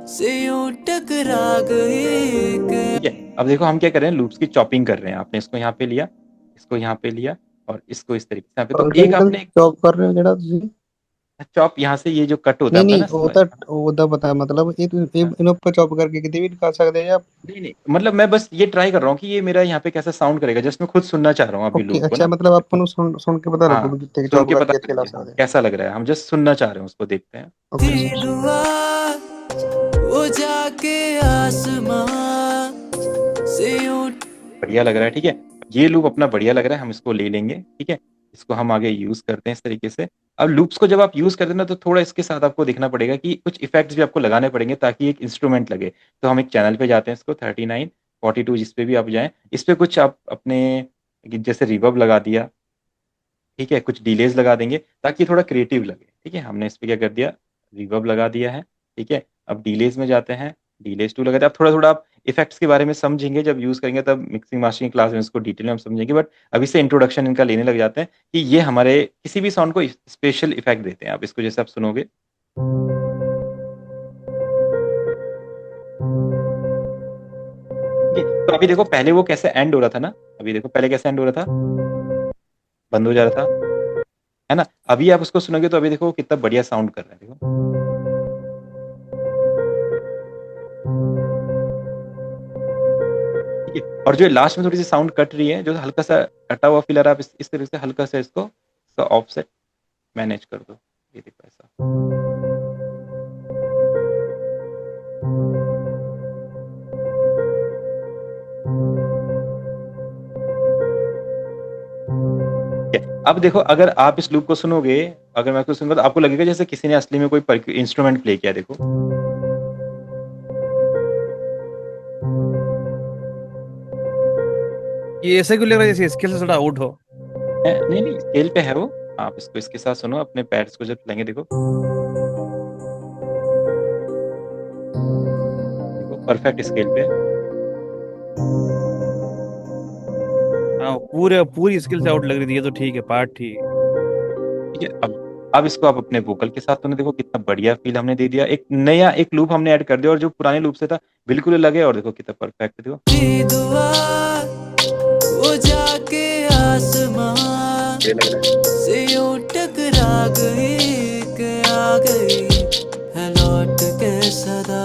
से यूं टकरा गई कि ठीक है। अब देखो हम क्या कर रहे हैं, लूप्स की चॉपिंग कर रहे हैं। आपने इसको यहाँ पे लिया, इसको यहाँ पे लिया और इसको इस तरीके से यहाँ पे, तो एक ਅੰਕਲ आपने ਜੌਬ ਕਰ ਰਹੇ ਹੋ ਜਿਹੜਾ ਤੁਸੀਂ चॉप यहाँ से ये जो कट होता है ਨਹੀਂ आपका ਨਹੀਂ ना, ਉਹਦਾ ਪਤਾ ਮਤਲਬ ਇਹਨੂੰ ਆਪਾਂ ਚੌਪ ਕਰਕੇ ਕਿਤੇ ਵੀ ਕਰ ਸਕਦੇ ਆ ਜਾਂ नहीं नहीं, मतलब मैं बस ये ट्राई कर रहा हूँ कि ये मेरा यहाँ पे कैसा साउंड करेगा, जस्ट मैं खुद सुनना चाह रहा हूँ अभी ਓਕੇ लूप को ਅੱਛਾ ना। ਮਤਲਬ ਆਪਾਂ ਨੂੰ ਸੁਣ ਕੇ ਪਤਾ ਲੱਗੂ हाँ ਵੀ ਕਿੱਥੇ सुन ਚੌਪ के पता ਕਰਕੇ ਇੱਥੇ ਲਾ चले, हाँ, ਸਕਦੇ ਆ कैसा लग रहा है, हम जस्ट सुनना चाह रहे हैं, उसको देखते हैं। ਓਕੇ की दुआ वो जाके आसमां से यूं बढ़िया लग रहा है, ठीक है। ये लूप अपना बढ़िया लग रहा है, हम इसको ले लेंगे, ठीक है। इसको हम आगे यूज करते हैं इस तरीके से। अब लूप्स को जब आप यूज करते हैं ना, तो थोड़ा इसके साथ आपको देखना पड़ेगा कि कुछ इफेक्ट्स भी आपको लगाने पड़ेंगे ताकि एक इंस्ट्रूमेंट लगे। तो हम एक चैनल पे जाते हैं, इसको 39 42 जिस पे भी आप जाएं, इस पे कुछ आप अपने जैसे रिवर्ब लगा दिया, ठीक है, कुछ डिलेज लगा देंगे ताकि ये थोड़ा क्रिएटिव लगे, ठीक है। हमने इस पे क्या कर दिया, रिवर्ब लगा दिया है, ठीक है। अब डिलेज में जाते हैं, डिलेज टू लगाते हैं। अब थोड़ा थोड़ा आप इफेक्ट्स के बारे में समझेंगे, जब यूज करेंगे तब मिक्सिंग मास्टरिंग क्लास में इसको डिटेल में हम समझेंगे, बट अभी से इंट्रोडक्शन इनका लेने लग जाते हैं कि ये हमारे किसी भी साउंड को स्पेशल इफेक्ट देते हैं। आप इसको जैसे आप सुनोगे, ठीक है। तो अभी देखो पहले वो कैसे एंड हो रहा था ना, अभी देखो पहले कैसे एंड हो रहा था, बंद हो जा रहा था, है ना। अभी आप उसको सुनोगे तो अभी देखो कितना बढ़िया साउंड कर रहा है, देखो, ठीक है। और जो लास्ट में थोड़ी सी साउंड कट रही है, जो हल्का सा कटा हुआ फील आ रहा है, आप इस तरीके से हल्का सा इसको ऑफसेट मैनेज कर दो, ये देखो ऐसा, ठीक है। अब देखो अगर आप इस लूप को सुनोगे, अगर मैं आपको सुनूंगा तो आपको लगेगा जैसे किसी ने असली में कोई इंस्ट्रूमेंट प्ले किया, देखो, ये ऐसे क्यों लग रहा है जैसे स्केल से थोड़ा आउट हो। नहीं नहीं स्केल पे है वो। आप इसको इसके साथ सुनो, अपने पैड्स को जब चलाएंगे, देखो देखो परफेक्ट स्केल पे है। हाँ पूरे पूरी स्केल से आउट लग रही थी, ये तो ठीक है, पार्ट ठीक है। ठीक है। अब इसको आप अपने वोकल के साथ सुनो, देखो कितना बढ़िया फील हमने दे दिया, एक नया एक लूप हमने ऐड कर दिया और जो पुराने लूप से था बिल्कुल अलग है, और देखो कितना परफेक्ट, देखो की दुआ वो जाके आसमां ये लग रहा है। से यूं टकरा गई कि आ गई है लौट के सदा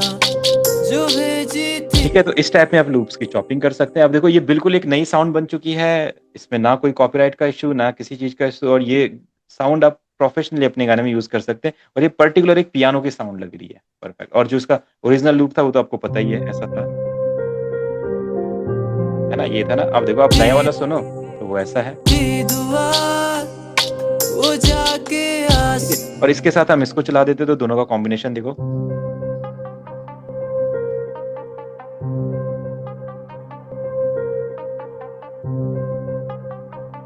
जो भेजी थी। ठीक है। तो इस टाइप में आप लूप्स की चॉपिंग कर सकते हैं। अब देखो ये बिल्कुल एक नई साउंड बन चुकी है, इसमें ना कोई कॉपीराइट का इशू, ना किसी चीज का इशू, और ये साउंड आप प्रोफेशनली अपने गाने में यूज कर सकते हैं। और ये पर्टिकुलर एक पियानो की साउंड लग रही है, परफेक्ट। और जो इसका ओरिजिनल लूप था वो तो आपको पता ही है, ऐसा था, है ना, ये था ना। अब देखो आप नया वाला सुनो तो वो ऐसा है, की दुआ वो जाके ठीक है। और इसके साथ हम इसको चला देते तो दोनों का कॉम्बिनेशन देखो,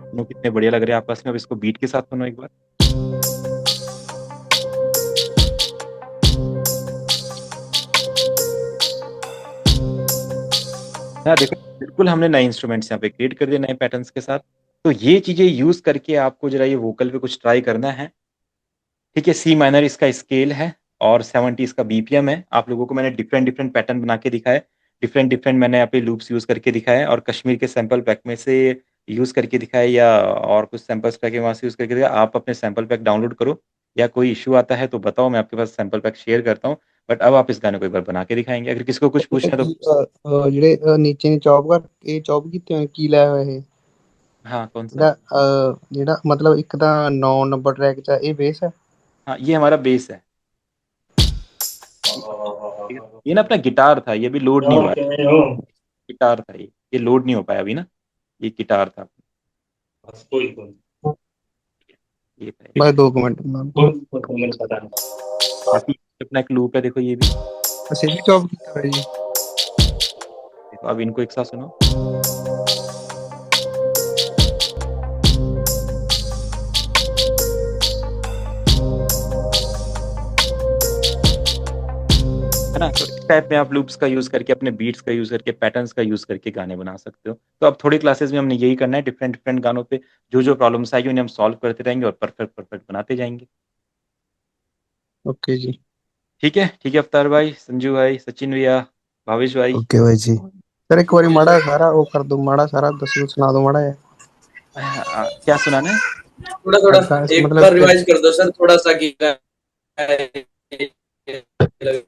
दोनों कितने बढ़िया लग रहे हैं आपस में। अब इसको बीट के साथ सुनो एक बार, हाँ देखो बिल्कुल हमने नए इंस्ट्रूमेंट्स यहाँ पे क्रिएट कर दिए, नए पैटर्न्स के साथ। तो ये चीजें यूज करके आपको जरा ये वोकल पे कुछ ट्राई करना है, ठीक है। सी माइनर इसका स्केल है और 70 इसका बीपीएम है। आप लोगों को मैंने डिफरेंट डिफरेंट पैटर्न बना के दिखाया है, डिफरेंट डिफरेंट मैंने यहाँ पे लूप्स यूज़ करके दिखाया है, और कश्मीर के सैंपल पैक में से यूज़ करके दिखाया है, या और कुछ सैंपल्स पैक है वहाँ से यूज़ करके दिखाया। आप अपने सैंपल पैक डाउनलोड करो, या कोई इश्यू आता है तो बताओ, मैं आपके पास सैंपल पैक शेयर करता हूँ। बट अब आप इस गाने को एक बार बना के दिखाएंगे, अगर किसी को कुछ पूछना है तो। ਜਿਹੜੇ ਨੀਚੇ ਨੇ ਚੌਪ ਕਰ ਇਹ ਚੌਪ ਕੀਤੇ ਹੋਏ ਕੀ ਲਾਇਆ ਹੋਇਆ ਇਹ हाँ, कौन सा? ਜਿਹੜਾ ਮਤਲਬ ਇੱਕ ਤਾਂ 9 ਨੰਬਰ ट्रैक ਚ ਆ, ਇਹ बेस है। हाँ, ये हमारा बेस है। ठीक है? ये ना अपना गिटार था, ये भी लोड नहीं हुआ है। गिटार था ये लोड नहीं हो पाया अभी ना, ये गिटार था। ये था ये। बस 2 मिनट बाकी अपना एक लूप है, देखो ये भी। ਅਸੀਂ ਵੀ ਚੌਪ ਕੀਤਾ ਹੋਇਆ ਜੀ। देखो अब इनको एक साथ सुनो। है ना? तो इस टाइप में आप लूप्स का यूज करके, अपने बीट्स का यूज करके, पैटर्न्स का यूज करके गाने बना सकते हो। तो अब थोड़ी क्लासेस में हमने यही करना है, डिफरेंट डिफरेंट गानों पे जो जो प्रॉब्लम्स आएगी उन्हें हम सॉल्व करते रहेंगे और परफेक्ट परफेक्ट बनाते जाएंगे। ओके जी। ठीक है अवतार भाई, संजू भाई, सचिन भैया, भावेश भाई। ओके भाई जी। सर एक बारी माड़ा सारा वो कर दो, माड़ा सारा दसो सुना दो माड़ा है। क्या सुनाना है? थोड़ा थोड़ा एक मतलब बार रिवाइज कर दो सर, थोड़ा सा कि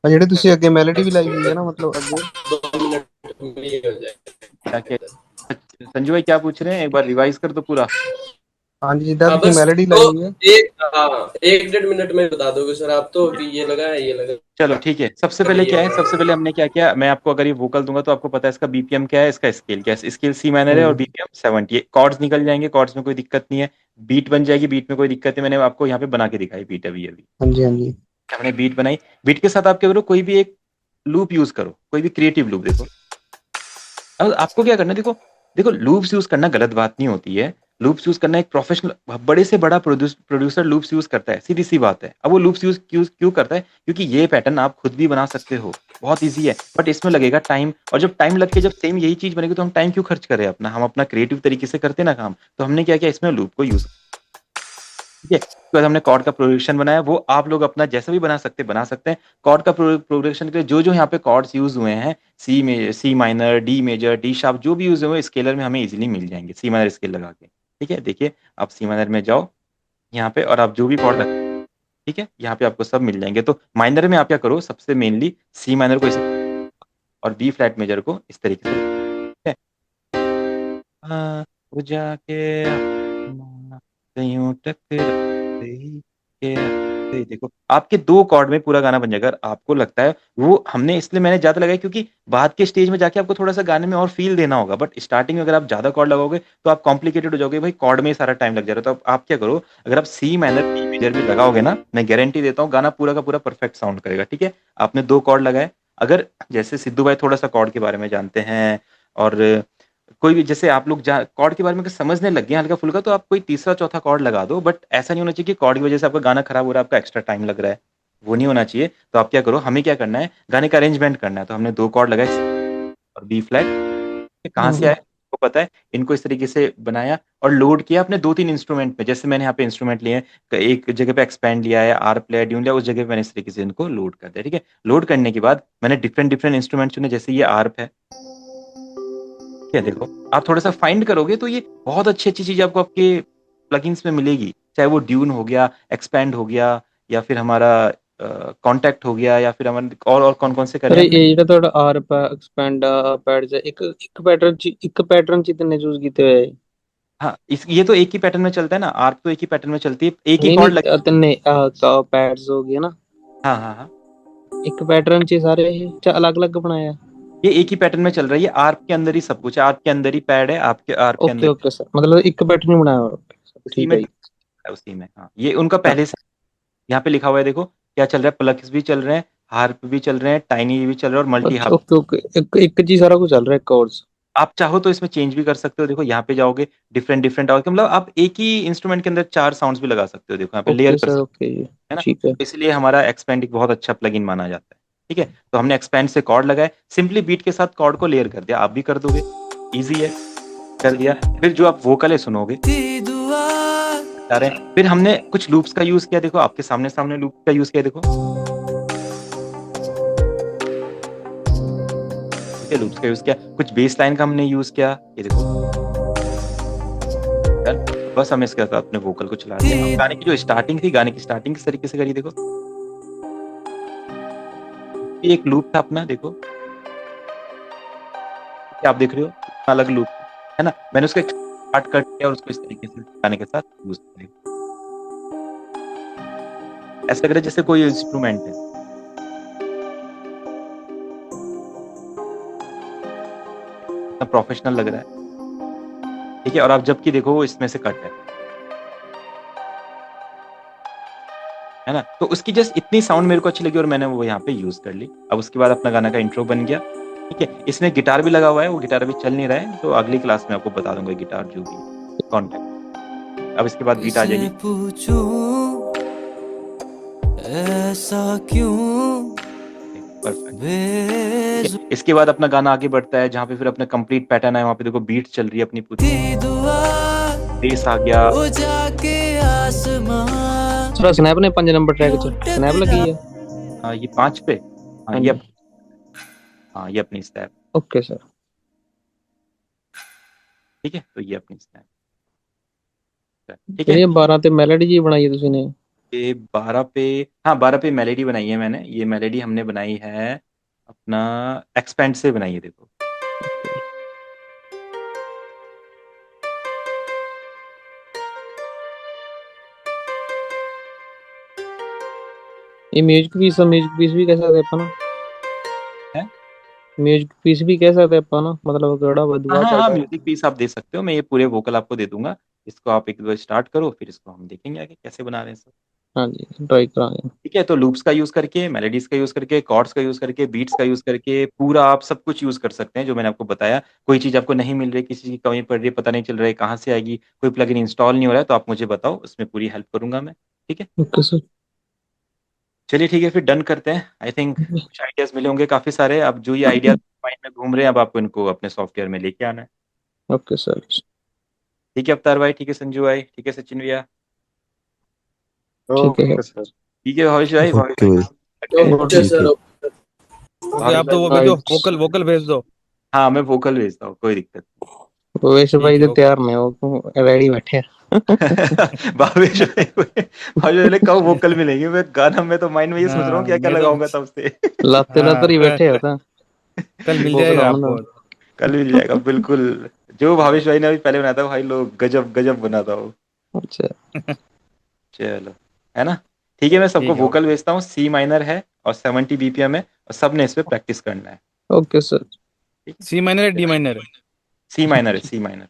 ਜਿਹੜੇ ਤੁਸੀਂ ਅੱਗੇ ਮੈਲੋਡੀ ਵੀ ਲਾਈ ਹੋਈ ਹੈ ਨਾ, मतलब ਅੱਗੇ 2 मिनट में ही हो जाएगा। क्या संजू भाई क्या पूछ रहे हैं, एक बार रिवाइज कर दो पूरा। हाँ जी, जिद्दां हाँ, ਤੁਸੀਂ बस मैलोडी तो लाई हुई है। एक 1.5 मिनट में बता दोगे सर आप तो कि ये लगा है, ये लगा। चलो ठीक है। सबसे पहले क्या है, सबसे पहले हमने क्या किया, मैं आपको अगर ये वोकल दूंगा तो आपको पता है इसका बीपीएम क्या है, इसका स्केल क्या है। स्केल सी माइनर है और बीपीएम 70। कॉर्ड्स निकल जाएंगे, कॉर्ड्स में कोई दिक्कत नहीं है। बीट बन जाएगी, बीट में कोई दिक्कत है। मैंने आपको यहाँ पे बना के दिखाई बीट अभी हाँ जी हाँ जी। हमने बीट बनाई। बीट के साथ आप क्या करो, कोई भी एक लूप यूज करो, कोई भी क्रिएटिव लूप। देखो अब आपको क्या करना है, देखो लूप्स यूज करना गलत बात नहीं होती है। लूप्स यूज करना एक प्रोफेशनल, बड़े से बड़ा प्रोड्यूसर लूप्स यूज करता है, सीधी सी बात है। अब वो लूप्स यूज क्यों करता है, क्योंकि ये पैटर्न आप खुद भी बना सकते हो, बहुत इजी है, बट इसमें लगेगा टाइम। और जब टाइम लग के जब सेम यही चीज बनेगी तो हम टाइम क्यों खर्च करें अपना, हम अपना क्रिएटिव तरीके से करते ना काम। तो हमने क्या किया, इसमें लूप को यूज, ठीक है। उसके बाद हमने कॉर्ड का प्रोग्रेशन बनाया, वो आप लोग अपना जैसा भी बना सकते हैं। कॉर्ड का प्रोग्रेशन के जो यहाँ पे कॉर्ड्स यूज हुए हैं, C minor, D major, D sharp, जो भी यूज हुए स्केलर में हमें इजीली मिल जाएंगे, सी माइनर स्केल लगा के। ठीक है, देखिए आप सी माइनर में जाओ यहाँ पे, और आप जो भी कॉर्ड, ठीक है, यहाँ पे आपको सब मिल जाएंगे। तो माइनर में आप क्या करो, सबसे मेनली सी माइनर को और बी फ्लैट मेजर को इस तरीके से, ठीक है। वो जाके यूं टकराई के, देखो आपके 2 कॉर्ड में पूरा गाना बन जाएगा। अगर आपको लगता है वो हमने इसलिए मैंने ज्यादा लगाया क्योंकि बाद के स्टेज में जाके आपको थोड़ा सा गाने में और फील देना होगा, बट स्टार्टिंग में अगर आप ज्यादा कॉर्ड लगाओगे तो आप कॉम्प्लिकेटेड हो जाओगे, भाई कॉर्ड में ही सारा टाइम लग जा रहा है। तो आप क्या करो, अगर आप सी माइनर बी मेजर भी लगाओगे ना, मैं गारंटी देता हूँ गाना पूरा का पूरा परफेक्ट साउंड करेगा। ठीक है, आपने 2 कॉर्ड लगाए। अगर जैसे सिद्धू भाई थोड़ा सा कॉर्ड के बारे में जानते हैं, और कोई भी जैसे आप लोग कॉर्ड के बारे में समझने लग गए हल्का फुल्का, तो आप कोई तीसरा चौथा कॉर्ड लगा दो, बट ऐसा नहीं होना चाहिए कि कॉर्ड की वजह से आपका गाना खराब हो रहा है, आपका एक्स्ट्रा टाइम लग रहा है, वो नहीं होना चाहिए। तो आप क्या करो, हमें क्या करना है, गाने का अरेंजमेंट करना है। तो हमने 2 कॉर्ड लगाए और बी फ्लैट, कहाँ से आए आपको पता है, इनको इस तरीके से बनाया और लोड किया अपने 2-3 इंस्ट्रूमेंट में। जैसे मैंने यहाँ पे इंस्ट्रूमेंट लिए हैं, एक जगह पे एक्सपैंड लिया है, आर प्ले ड्यून लिया, उस जगह पे मैंने इस तरीके से इनको लोड कर दिया। ठीक है, लोड करने के बाद मैंने डिफरेंट डिफरेंट इंस्ट्रूमेंट चुने, जैसे ये आर्प है, क्या देखो आप थोड़ा सा फाइंड करोगे तो ये बहुत अच्छी अच्छी चीज आपको आपके प्लगइन्स में मिलेगी, चाहे वो ड्यून हो गया, एक्सपैंड हो गया, या फिर हमारा कांटेक्ट हो गया, या फिर हमारे और कौन कौन से ਸਰ करें। ਇਹ ਜਿਹੜਾ ਤੁਹਾਡਾ ਆਰਪ ਐਕਸਪੈਂਡ ਪੈਡ ਚ ਇੱਕ ਪੈਟਰਨ ਚ ਤਿੰਨੇ ਚੂਜ਼ ਕੀਤੇ ਹੋਏ हाँ, ये तो एक ही पैटर्न में चलता है ना, आर्क तो एक ही पैटर्न में चलती है, एक ही ਨਹੀਂ कॉर्ड ਨਹੀਂ ਤਿੰਨੇ ਪੈड्स हो गए ना, हाँ हाँ हाँ, ਇੱਕ ਪੈਟਰਨ ਚ ਸਾਰੇ ਇਹ ਚ ਅਲੱਗ-ਅਲੱਗ ਬਣਾਇਆ। ये एक ही पैटर्न में चल रही है, आर्क के अंदर ही सब कुछ है, आर्क के अंदर ही पैड है, आपके आर्क के ओके अंदर ओके सर, मतलब एक पैटर्न ही बनाया हुआ। उसी ठीक में है जी। उसी में, हाँ ये उनका पहले से यहाँ पे लिखा हुआ है, देखो क्या चल रहा है, प्लग्स भी चल रहे हैं, हार्प भी चल रहे हैं, टाइनी भी चल रहा है, और मल्टी हार्प। ओके ओके, एक चीज सारा कुछ चल रहा है कोर्स। आप चाहो तो इसमें चेंज भी कर सकते हो, देखो यहाँ पे जाओगे डिफरेंट डिफरेंट आवाज, मतलब आप एक ही इंस्ट्रूमेंट के अंदर 4 साउंड्स भी लगा सकते हो, देखो यहाँ पे लेयर ओके कर सर, सकते ओके जी, हो, है ना। ठीक है। तो इसलिए हमारा एक्सपेंड एक बहुत अच्छा प्लगइन माना जाता है। ठीक है, तो हमने एक्सपेंड से कॉर्ड लगाए, सिंपली बीट के साथ कॉर्ड को लेयर कर दिया, आप भी कर दोगे, इजी है, कर दिया। फिर जो आप वोकल है सुनोगे, फिर हमने कुछ लूप्स का यूज किया, देखो आपके सामने लूप का यूज किया, देखो है, लूप्स का यूज किया, कुछ बेस लाइन का हमने यूज किया, ये देखो। बस हम इसके साथ अपने वोकल को चला दिया। अब गाने की जो स्टार्टिंग थी, गाने की स्टार्टिंग किस तरीके से करी देखो, ये एक लूप था अपना, देखो क्या आप देख रहे हो, अलग लूप है ना, मैंने उसका पार्ट कट किया और उसको इस तरीके से गाने के साथ यूज किया। ऐसा लग रहा है जैसे कोई इंस्ट्रूमेंट है। प्रोफेशनल लग रहा है, ठीक है। और आप जबकि देखो वो इसमें से कट है ना, तो उसकी जस्ट इतनी साउंड मेरे को अच्छी लगी और मैंने वो यहाँ पे यूज कर ली। अब उसके बाद अपना गाना का इंट्रो बन गया, ठीक है। इसमें गिटार भी लगा हुआ है, वो गिटार अभी चल नहीं रहा है, तो अगली क्लास में आपको बता दूंगा गिटार जो भी कॉन्टेक्ट। अब इसके बाद बीट आ जाएगी। पूछूं ऐसा क्यों परफेक्ट। इसके बाद अपना गाना आगे बढ़ता है, जहाँ पे फिर अपना कंप्लीट पैटर्न है, वहाँ पे देखो बीट चल रही है अपनी पूरी, बेस आ गया। थोड़ा स्नैप ने 5 नंबर ट्रैक च स्नैप लगी है। हाँ ये 5 पे, हाँ ये ये अपनी स्नैप, ओके सर, ठीक है। तो ये अपनी स्नैप, ठीक है। ये 12 ਤੇ ਮੈਲੋਡੀ ਜੀ ਬਣਾਈ ਹੈ ਤੁਸੀਂ ਨੇ? ये 12 पे, हाँ 12 पे मेलेडी बनाई है मैंने। ये मेलेडी हमने बनाई है अपना एक्सपेंड से बनाई है, देखो। ये म्यूजिक पीस भी कह सकते ਆਪਾਂ ਨਾ, है म्यूजिक पीस भी कह सकते ਆਪਾਂ ना, मतलब ਕਿਹੜਾ ਵਧੂਆ हाँ ਚੱਲਦਾ है। म्यूजिक पीस आप दे सकते हो, मैं ये पूरे वोकल आपको दे दूंगा। इसको आप एक बार स्टार्ट करो, फिर इसको हम देखेंगे आगे कैसे बना रहे हैं सब, हाँ जी ट्राई करांगे। ठीक है। तो लूप्स का यूज करके, मेलोडीज का यूज करके, कॉर्ड्स का यूज करके, बीट्स का यूज करके पूरा आप सब कुछ यूज कर सकते हैं जो मैंने आपको बताया। कोई चीज आपको नहीं मिल रही, किसी चीज की कमी पड़ रही है, पता नहीं चल रहा है कहाँ से आएगी, कोई प्लगइन इंस्टॉल नहीं हो रहा है, तो आप मुझे बताओ, उसमें पूरी हेल्प करूंगा मैं, ठीक है। Okay sir. चलिए ठीक है, फिर डन करते हैं। आई थिंक कुछ आइडियाज मिले होंगे काफी सारे। अब जो ये आइडियाज माइंड में घूम रहे हैं, अब आपको इनको अपने सॉफ्टवेयर में लेके आना है, ओके सर। ठीक है अवतार भाई, ठीक है संजू भाई, ठीक है सचिन भैया, ठीक है ओके सर। ठीक है भावेश भाई, भावेश ओके भाई, भाई ओके ठीक सर। है। ओके, आप तो वो भेजो, वोकल भेज दो। हाँ मैं वोकल भेजता हूँ, कोई दिक्कत वेश भाई ठीक है, तो तैयार ने, वो रेडी बैठे हैं। नहीं। भावेश भाई, भावेश भाई कब वोकल मिलेंगे, मैं गाना में तो माइंड में ये सोच रहा हूँ क्या क्या मैं तो लगाऊंगा तब से। लाते लाते ही बैठे हो तो कल मिल वोकल जाएगा ऑन दो। आपको। कल मिल जाएगा बिल्कुल। जो भावेश भाई ने अभी पहले बनाया था भाई, लोग गजब गजब बनाता हो। अच्छा चलो, है ना, ठीक है। मैं सबको ठीक है, वोकल भेजता हूँ, सी माइनर है और 70 बीपीएम है, और सबने इस पे प्रैक्टिस करना है। Okay sir. सी माइनर है, डी माइनर है? सी माइनर है, सी माइनर।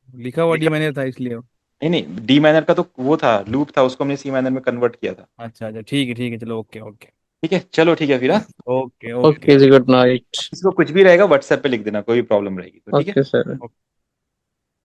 लिखा हुआ डी माइनर था इसलिए। नहीं नहीं, डी माइनर का तो वो था, लूप था, उसको हमने सी माइनर में कन्वर्ट किया था, अच्छा अच्छा, ठीक है, चलो ओके ओके ठीक है। चलो ठीक है फिर, हाँ। ओके ओके ओके जी, गुड नाइट। इसको कुछ भी रहेगा व्हाट्सएप पे लिख देना, कोई प्रॉब्लम रहेगी तो, ठीक है। Okay sir.